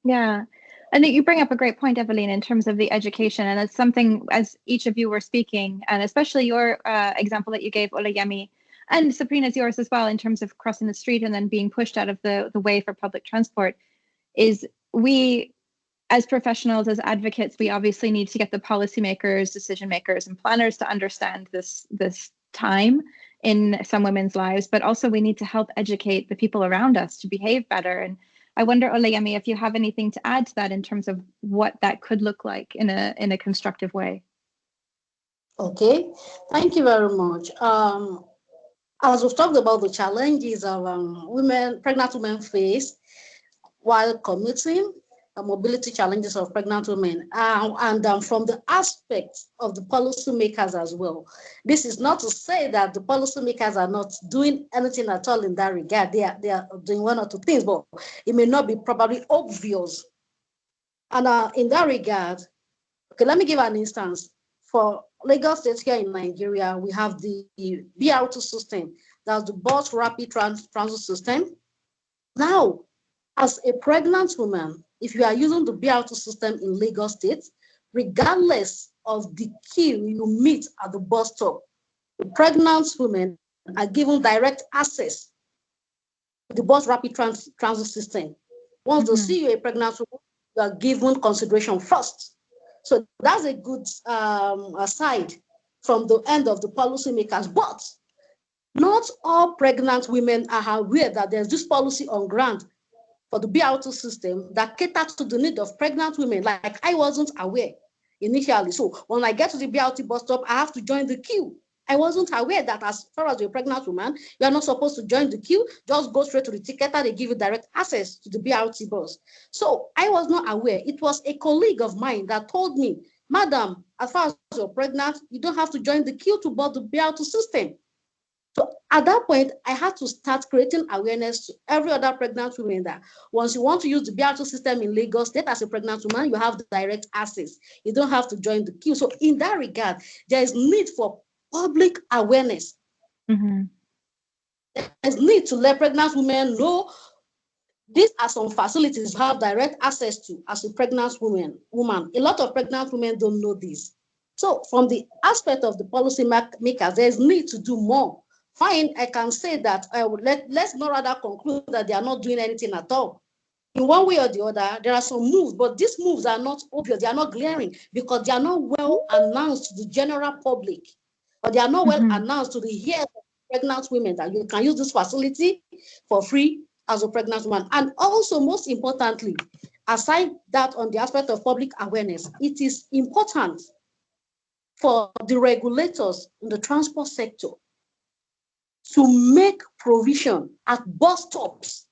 Yeah. I think you bring up a great point, Evelyn, in terms of the education. And it's something, as each of you were speaking, and especially your example that you gave, Olayemi, and Cyprine's yours as well, in terms of crossing the street and then being pushed out of the way for public transport, is we, as professionals, as advocates, we obviously need to get the policymakers, decision makers, and planners to understand this time in some women's lives, but also we need to help educate the people around us to behave better. And I wonder, Olayemi, if you have anything to add to that in terms of what that could look like in a constructive way. Okay, thank you very much. As we've talked about the challenges of pregnant women face while commuting, mobility challenges of pregnant women, and from the aspect of the policymakers as well. This is not to say that the policymakers are not doing anything at all in that regard. They are doing one or two things, but it may not be probably obvious. And in that regard, okay, let me give an instance. For Lagos State here in Nigeria, we have the BRT system. That's the bus rapid transit system. Now, as a pregnant woman, if you are using the BRT system in Lagos State, regardless of the queue you meet at the bus stop, the pregnant women are given direct access to the bus rapid transit system. Once they see you a pregnant woman, you are given consideration first. So that's a good aside from the end of the policymakers. But not all pregnant women are aware that there's this policy on ground for the BRT system that caters to the need of pregnant women. Like I wasn't aware initially. So when I get to the BRT bus stop, I have to join the queue. I wasn't aware that as far as you're a pregnant woman, you are not supposed to join the queue. Just go straight to the ticket and they give you direct access to the BRT bus. So I was not aware. It was a colleague of mine that told me, Madam, as far as you're pregnant, you don't have to join the queue to board the BRT system. So at that point, I had to start creating awareness to every other pregnant woman that once you want to use the BRT system in Lagos State as a pregnant woman, you have the direct access. You don't have to join the queue. So in that regard, there is need for public awareness. There's need to let pregnant women know these are some facilities you have direct access to as a pregnant woman. A lot of pregnant women don't know this. So from the aspect of the policy makers, there's need to do more. Fine, I can say that let's not rather conclude that they are not doing anything at all. In one way or the other, there are some moves, but these moves are not obvious. They are not glaring because they are not well announced to the general public, or they are not well announced to the ears of pregnant women that you can use this facility for free as a pregnant woman. And also, most importantly, aside that on the aspect of public awareness, it is important for the regulators in the transport sector to make provision at bus stops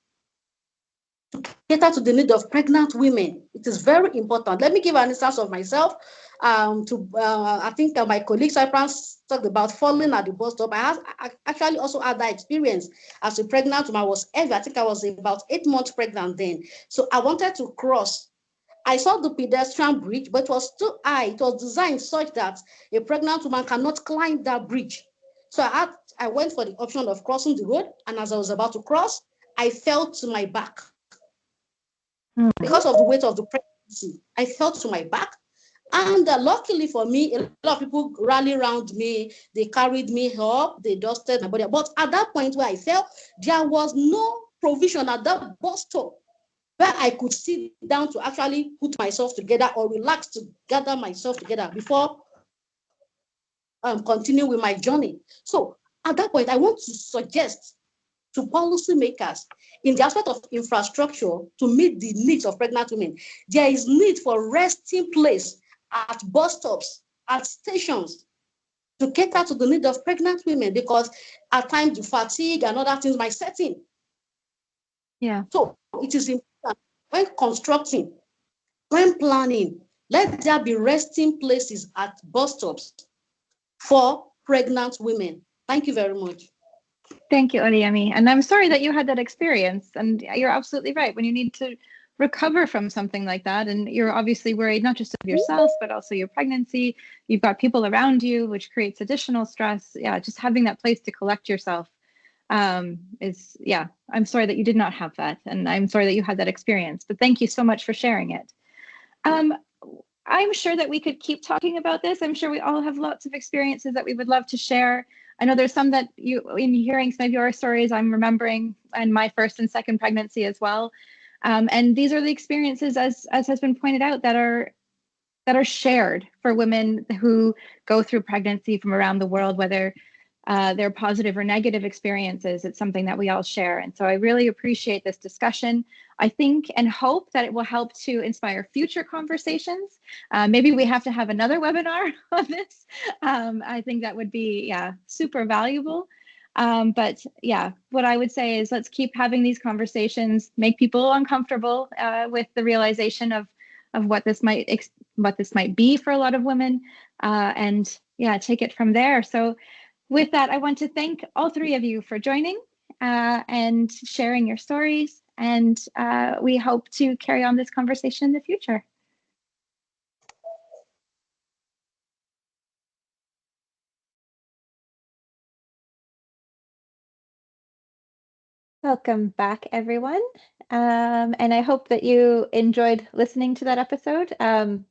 to cater to the need of pregnant women. It is very important. Let me give an instance of myself. I think my colleague Cyprine talked about falling at the bus stop. I actually also had that experience as a pregnant woman. I think I was about 8 months pregnant then. So I wanted to cross. I saw the pedestrian bridge, but it was too high. It was designed such that a pregnant woman cannot climb that bridge. So I went for the option of crossing the road, and as I was about to cross, I fell to my back. Because of the weight of the pregnancy, I fell to my back. And luckily for me, a lot of people rallied around me. They carried me up. They dusted my body. But at that point where I fell, there was no provision at that bus stop where I could sit down to actually put myself together or relax to gather myself together before continue with my journey. So at that point, I want to suggest to policymakers in the aspect of infrastructure to meet the needs of pregnant women. There is need for resting place at bus stops, at stations, to cater to the need of pregnant women, because at times the fatigue and other things might set in. Yeah. So it is important when constructing, when planning, let there be resting places at bus stops for pregnant women. Thank you very much. Thank you, Olayemi. And I'm sorry that you had that experience. And you're absolutely right. When you need to recover from something like that, and you're obviously worried not just of yourself, but also your pregnancy, you've got people around you, which creates additional stress. Yeah, just having that place to collect yourself is, yeah, I'm sorry that you did not have that. And I'm sorry that you had that experience. But thank you so much for sharing it. I'm sure that we could keep talking about this. I'm sure we all have lots of experiences that we would love to share. I know there's some that in hearing some of your stories, I'm remembering, and my first and second pregnancy as well. And these are the experiences, as has been pointed out, that are shared for women who go through pregnancy from around the world, whether their positive or negative experiences. It's something that we all share. And so I really appreciate this discussion. I think and hope that it will help to inspire future conversations. Maybe we have to have another webinar on this. I think that would be, super valuable. But yeah, what I would say is let's keep having these conversations, make people uncomfortable with the realization of what this might be for a lot of women, and take it from there. So with that, I want to thank all three of you for joining and sharing your stories. And we hope to carry on this conversation in the future. Welcome back, everyone. And I hope that you enjoyed listening to that episode. As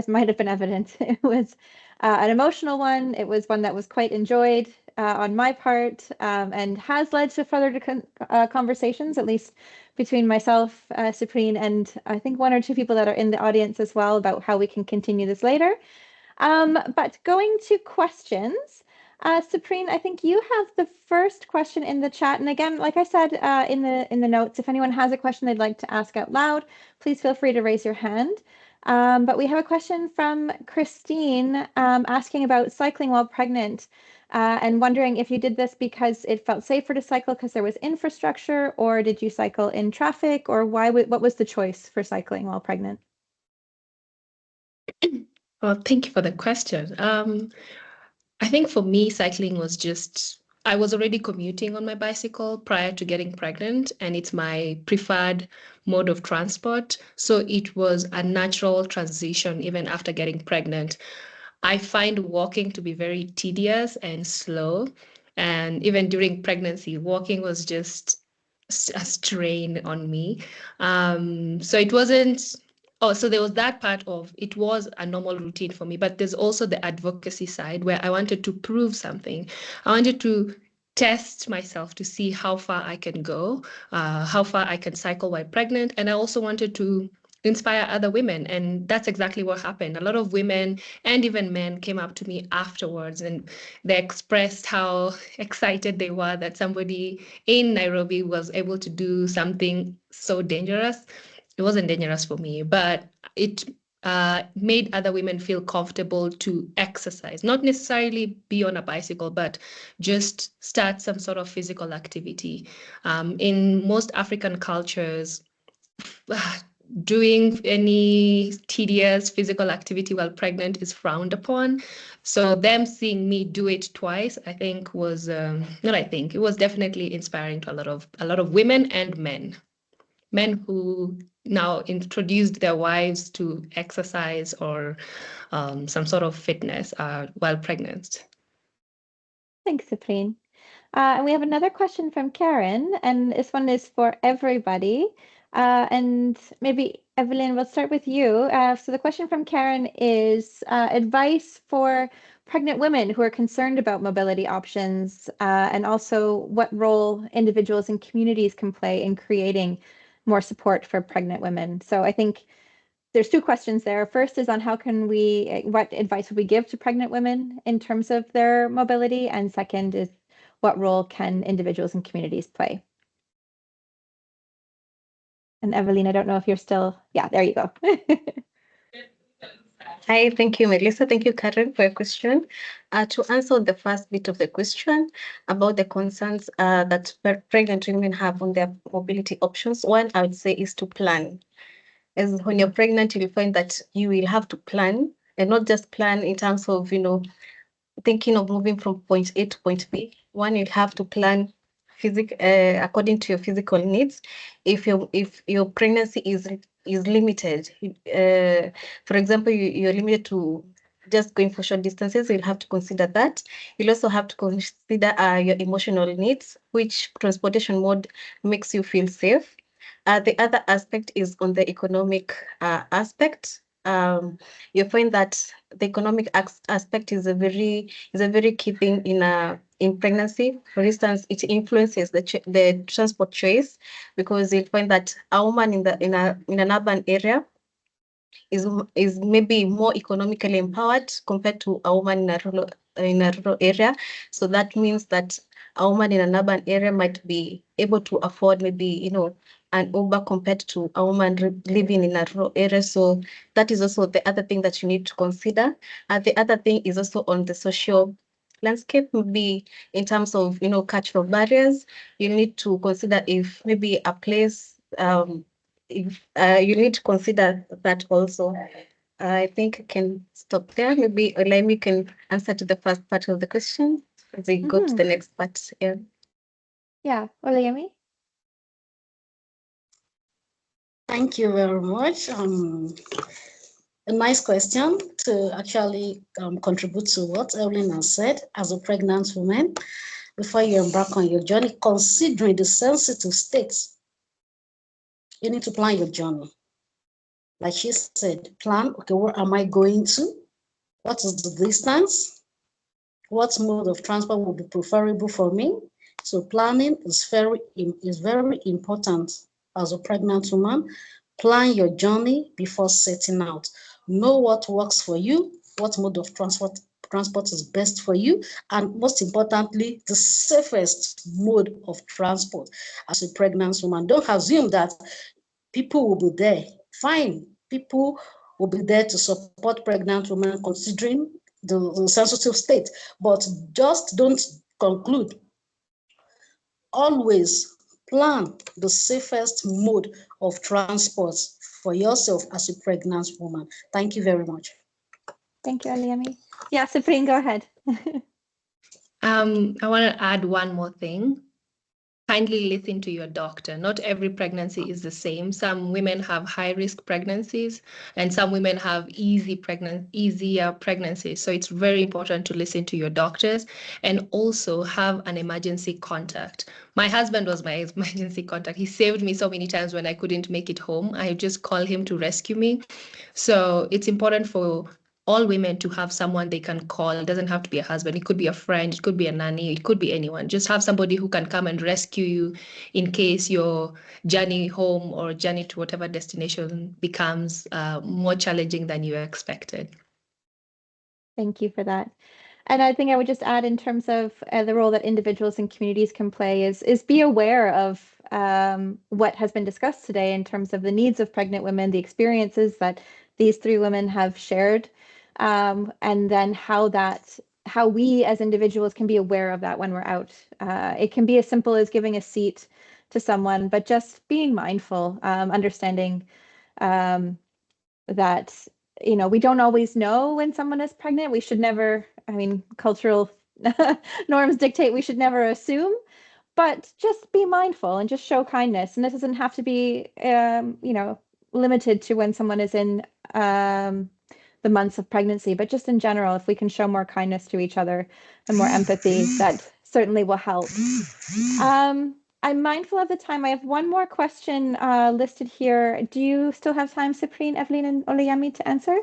might have been evident, it was an emotional one. It was one that was quite enjoyed on my part, and has led to further conversations, at least between myself, Cyprine, and I think one or two people that are in the audience as well, about how we can continue this later. But going to questions, Cyprine, I think you have the first question in the chat. And again, like I said in the notes, if anyone has a question they'd like to ask out loud, please feel free to raise your hand. But we have a question from Christine asking about cycling while pregnant, and wondering if you did this because it felt safer to cycle because there was infrastructure, or did you cycle in traffic, or what was the choice for cycling while pregnant? Well, thank you for the question. I think for me, cycling was I was already commuting on my bicycle prior to getting pregnant, and it's my preferred mode of transport. So it was a natural transition even after getting pregnant. I find walking to be very tedious and slow. And even during pregnancy, walking was just a strain on me. So it wasn't. Oh, so there was that part of it was a normal routine for me, but there's also the advocacy side where I wanted to prove something. I wanted to test myself to see how far I can go, how far I can cycle while pregnant. And I also wanted to inspire other women. And that's exactly what happened. A lot of women and even men came up to me afterwards, and they expressed how excited they were that somebody in Nairobi was able to do something so dangerous. It wasn't dangerous for me, but it made other women feel comfortable to exercise, not necessarily be on a bicycle, but just start some sort of physical activity. In most African cultures, doing any tedious physical activity while pregnant is frowned upon. So them seeing me do it twice, I think was it was definitely inspiring to a lot of women and men who now introduced their wives to exercise or some sort of fitness while pregnant. Thanks, Cyprine. And we have another question from Karen, and this one is for everybody. And maybe, Evelyn, we'll start with you. So the question from Karen is advice for pregnant women who are concerned about mobility options, and also what role individuals and communities can play in creating more support for pregnant women. So I think there's two questions there. First is on what advice would we give to pregnant women in terms of their mobility? And second is, what role can individuals and communities play? And Evelyn, I don't know if you're still, there you go. Hi, thank you, Melissa. Thank you, Karen, for your question. To answer the first bit of the question about the concerns that pregnant women have on their mobility options, one I would say is to plan. As when you're pregnant, you'll find that you will have to plan, and not just plan in terms of, thinking of moving from point A to point B. One, you'll have to plan according to your physical needs. If your pregnancy is limited, for example, you're limited to just going for short distances, you'll have to consider that. You'll also have to consider your emotional needs, which transportation mode makes you feel safe. The other aspect is on the economic aspect. You find that the economic aspect is a very key thing in pregnancy. For instance, it influences the transport choice, because you'll find that a woman in an urban area is maybe more economically empowered compared to a woman in a rural area. So that means that a woman in an urban area might be able to afford maybe, an Uber compared to a woman living in a rural area. So that is also the other thing that you need to consider. And the other thing is also on the social landscape, maybe in terms of, cultural barriers. You need to consider if maybe a place, if you need to consider that also. I think I can stop there. Maybe Olayemi can answer to the first part of the question as we go to the next part. Yeah. Yeah, Olayemi? Thank you very much. A nice question to actually contribute to what Evelyn has said as a pregnant woman before you embark on your journey, considering the sensitive states. You need to plan your journey. Like she said, plan, okay, where am I going to? What is the distance? What mode of transport would be preferable for me? So planning is very important as a pregnant woman. Plan your journey before setting out. Know what works for you, what mode of transport is best for you, and most importantly, the safest mode of transport as a pregnant woman. Don't assume that people will be there. Fine, people will be there to support pregnant women considering the sensitive state, but just don't conclude. Always plan the safest mode of transport for yourself as a pregnant woman. Thank you very much. Thank you, Olayemi. Yeah, Cyprine, go ahead. I want to add one more thing. Kindly listen to your doctor. Not every pregnancy is the same. Some women have high-risk pregnancies, and some women have easier pregnancies. So it's very important to listen to your doctors and also have an emergency contact. My husband was my emergency contact. He saved me so many times when I couldn't make it home. I just call him to rescue me. So it's important for all women to have someone they can call. It doesn't have to be a husband. It could be a friend. It could be a nanny. It could be anyone. Just have somebody who can come and rescue you in case your journey home or journey to whatever destination becomes more challenging than you expected. Thank you for that. And I think I would just add in terms of the role that individuals and communities can play is be aware of what has been discussed today in terms of the needs of pregnant women, the experiences that these three women have shared, and then how we as individuals can be aware of that when we're out. It can be as simple as giving a seat to someone, but just being mindful, understanding that we don't always know when someone is pregnant. We should never, cultural norms dictate we should never assume, but just be mindful and just show kindness. And this doesn't have to be, limited to when someone is in the months of pregnancy, but just in general, if we can show more kindness to each other and more empathy, that certainly will help. I'm mindful of the time. I have one more question listed here. Do you still have time, Cyprine, Evelyn, and Olayemi to answer?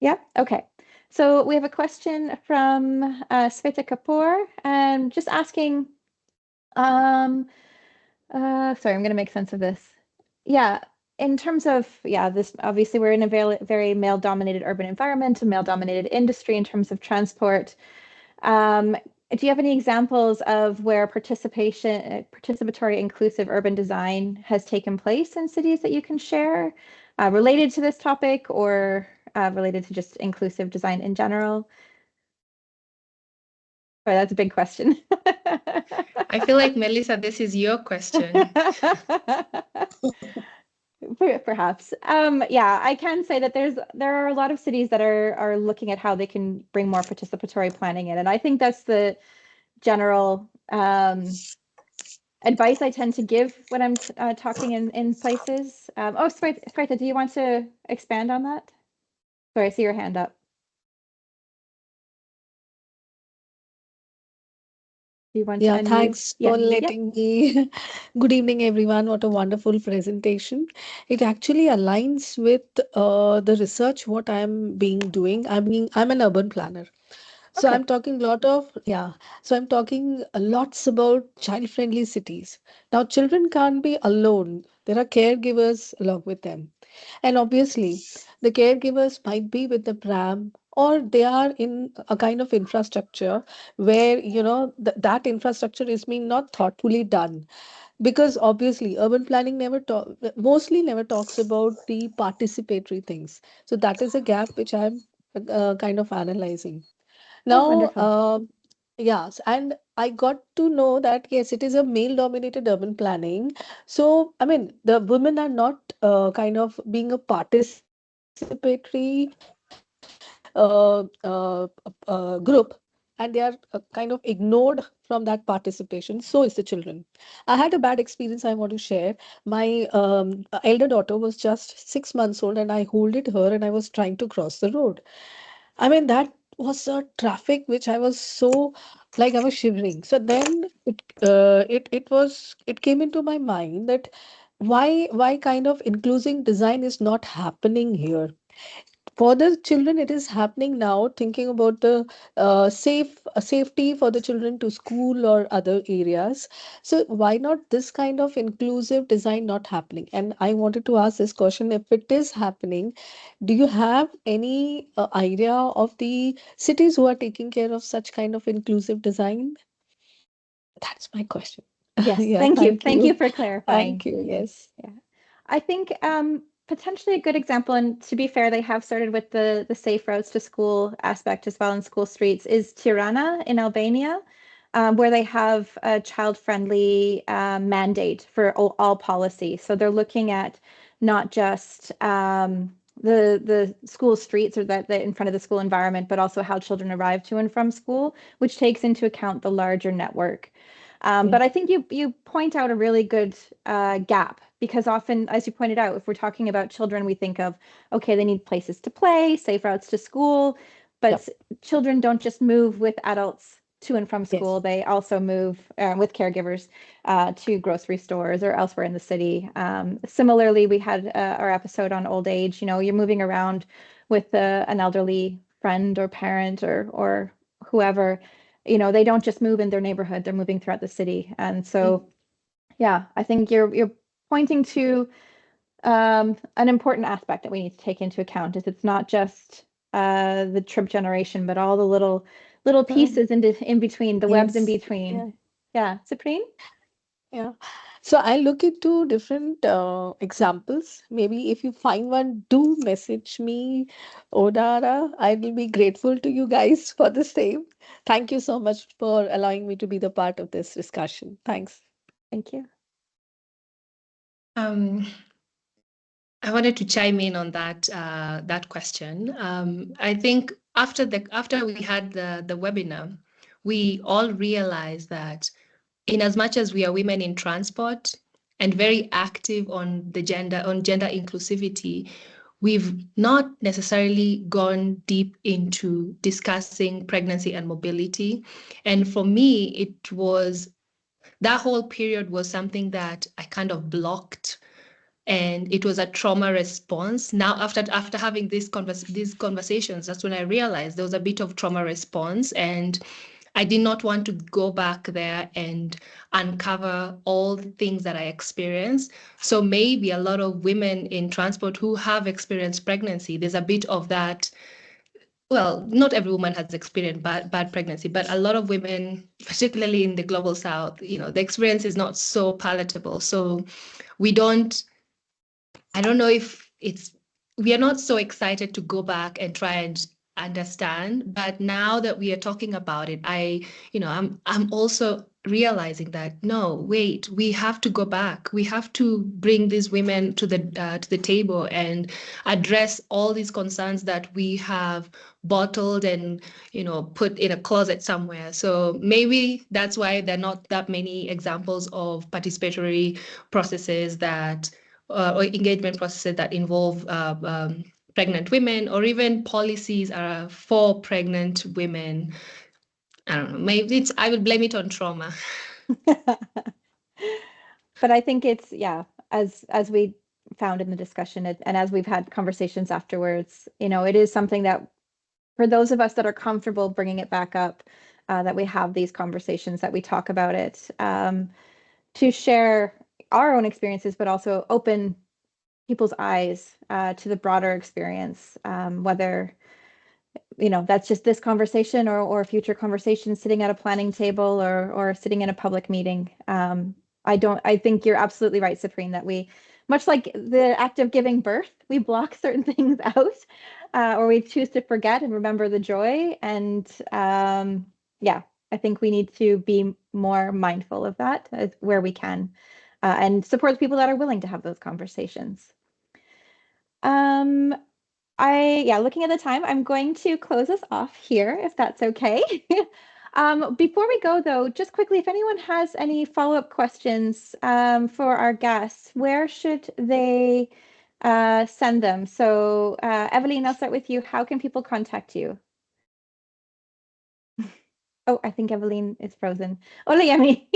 Yeah, okay. So we have a question from Sveta Kapoor, and just asking, sorry, I'm going to make sense of this. Yeah, in terms of, this obviously we're in a very male-dominated urban environment, a male-dominated industry in terms of transport. Do you have any examples of where participatory inclusive urban design has taken place in cities that you can share related to this topic or related to just inclusive design in general? Sorry, that's a big question. I feel like, Melissa, this is your question. Perhaps. Yeah, I can say that there are a lot of cities that are looking at how they can bring more participatory planning in. And I think that's the general advice I tend to give when I'm talking in places. Oh, Sprita, do you want to expand on that? Sorry, I see your hand up. Do you want to unmute? Thanks for letting me. Good evening, everyone. What a wonderful presentation. It actually aligns with the research what I'm doing. I'm an urban planner. So Okay. I'm talking I'm talking lots about child-friendly cities. Now, children can't be alone. There are caregivers along with them. And obviously, the caregivers might be with the pram or they are in a kind of infrastructure where, that infrastructure is being not thoughtfully done. Because obviously urban planning mostly never talks about the participatory things. So that is a gap which I'm kind of analyzing Oh, now. wonderful. Yes, and I got to know that yes, it is a male dominated urban planning. So I mean the women are not kind of being a participatory group, and they are kind of ignored from that participation. So is the children. I had a bad experience I want to share. My elder daughter was just 6 months old, and I holded her and I was trying to cross the road. I mean, that was a traffic which I was so, like, I was shivering. So then it came into my mind that why kind of inclusive design is not happening here. For the children it is happening now, thinking about the safety for the children to school or other areas. So why not this kind of inclusive design not happening? And I wanted to ask this question: if it is happening, do you have any idea of the cities who are taking care of such kind of inclusive design? That's my question. Yes, Yeah, thank you. thank Thank you you. for clarifying. Thank you. Yes. Yeah. I think potentially a good example, and to be fair, they have started with the safe routes to school aspect as well in school streets, is Tirana in Albania, where they have a child-friendly mandate for all policy. So they're looking at not just the school streets or the in front of the school environment, but also how children arrive to and from school, which takes into account the larger network. Yeah. But I think you point out a really good gap, because often, as you pointed out, if we're talking about children, we think of, okay, they need places to play, safe routes to school, Yep. but children don't just move with adults to and from Yes. school. They also move with caregivers to grocery stores or elsewhere in the city. Similarly, we had our episode on old age. You know, you're moving around with an elderly friend or parent or whoever. You know, they don't just move in their neighborhood, they're moving throughout the city. And so, yeah, I think you're pointing to an important aspect that we need to take into account, is it's not just the trip generation, but all the little Mm. pieces in between, the webs in Yes. between. Yeah. Yeah, Cyprine? Yeah. So I look into different examples. Maybe if you find one, do message me, Odada. I will be grateful to you guys for the same. Thank you so much for allowing me to be the part of this discussion. Thanks. Thank you. Um, I wanted to chime in on that question. I think after we had the webinar, we all realized that in as much as we are women in transport and very active on gender inclusivity, we've not necessarily gone deep into discussing pregnancy and mobility. And for me, that whole period was something that I kind of blocked, and it was a trauma response. Now, after having these conversations, that's when I realized there was a bit of trauma response, and I did not want to go back there and uncover all the things that I experienced. So maybe a lot of women in transport who have experienced pregnancy, there's a bit of that. Well, not every woman has experienced bad pregnancy, but a lot of women, particularly in the global south, the experience is not so palatable. So we don't I don't know if we are not so excited to go back and try and understand, but now that we are talking about it, I'm also realizing that no, wait, we have to go back. We have to bring these women to the table and address all these concerns that we have bottled and put in a closet somewhere. So maybe that's why there are not that many examples of participatory processes or engagement processes that involve pregnant women, or even policies are for pregnant women. I don't know. Maybe I would blame it on trauma. But I think it's, yeah, as we found in the discussion, and as we've had conversations afterwards, it is something that for those of us that are comfortable bringing it back up, that we have these conversations, that we talk about it, to share our own experiences, but also open people's eyes to the broader experience, whether that's just this conversation or future conversations sitting at a planning table or sitting in a public meeting. I think you're absolutely right, Cyprine, that we, much like the act of giving birth, we block certain things out or we choose to forget and remember the joy. And yeah, I think we need to be more mindful of that where we can and support the people that are willing to have those conversations. Looking at the time, I'm going to close us off here, if that's okay. Before we go, though, just quickly, if anyone has any follow-up questions for our guests, where should they send them? So, Evelyn, I'll start with you. How can people contact you? Oh, I think Evelyn is frozen. Olayemi,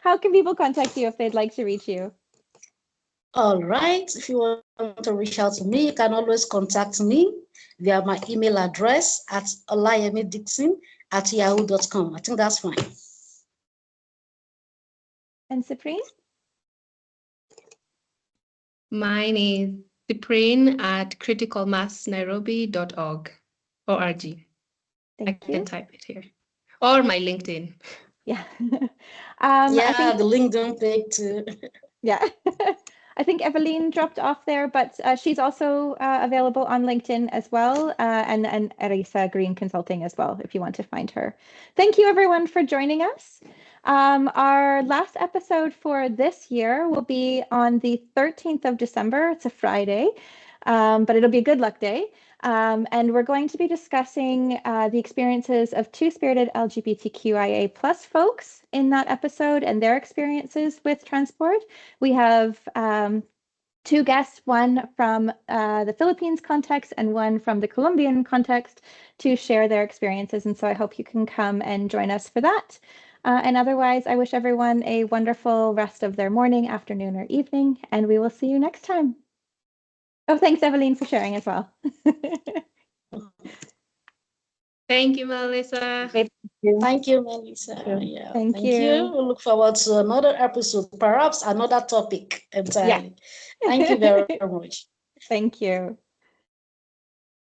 how can people contact you if they'd like to reach you? All right. If you want to reach out to me, you can always contact me via my email address at olayemidickson@yahoo.com. I think that's fine. And Cyprine? Mine is Cyprine at criticalmassnairobi.org. I Thank you. can type it here. Or my LinkedIn. Yeah. The LinkedIn page too. Yeah. I think Evelyn dropped off there, but she's also available on LinkedIn as well, and Airisa Green Consulting as well, if you want to find her. Thank you, everyone, for joining us. Our last episode for this year will be on the 13th of December. It's a Friday, but it'll be a good luck day. And we're going to be discussing the experiences of two-spirited LGBTQIA+ folks in that episode and their experiences with transport. We have two guests, one from the Philippines context and one from the Colombian context, to share their experiences. And so I hope you can come and join us for that. And otherwise, I wish everyone a wonderful rest of their morning, afternoon, or evening, and we will see you next time. Oh, thanks, Evelyn, for sharing as well. Thank you, Melissa. Thank you, Melissa. Yeah, Thank you. We look forward to another episode, perhaps another topic entirely. Yeah. Thank you very much. Thank you.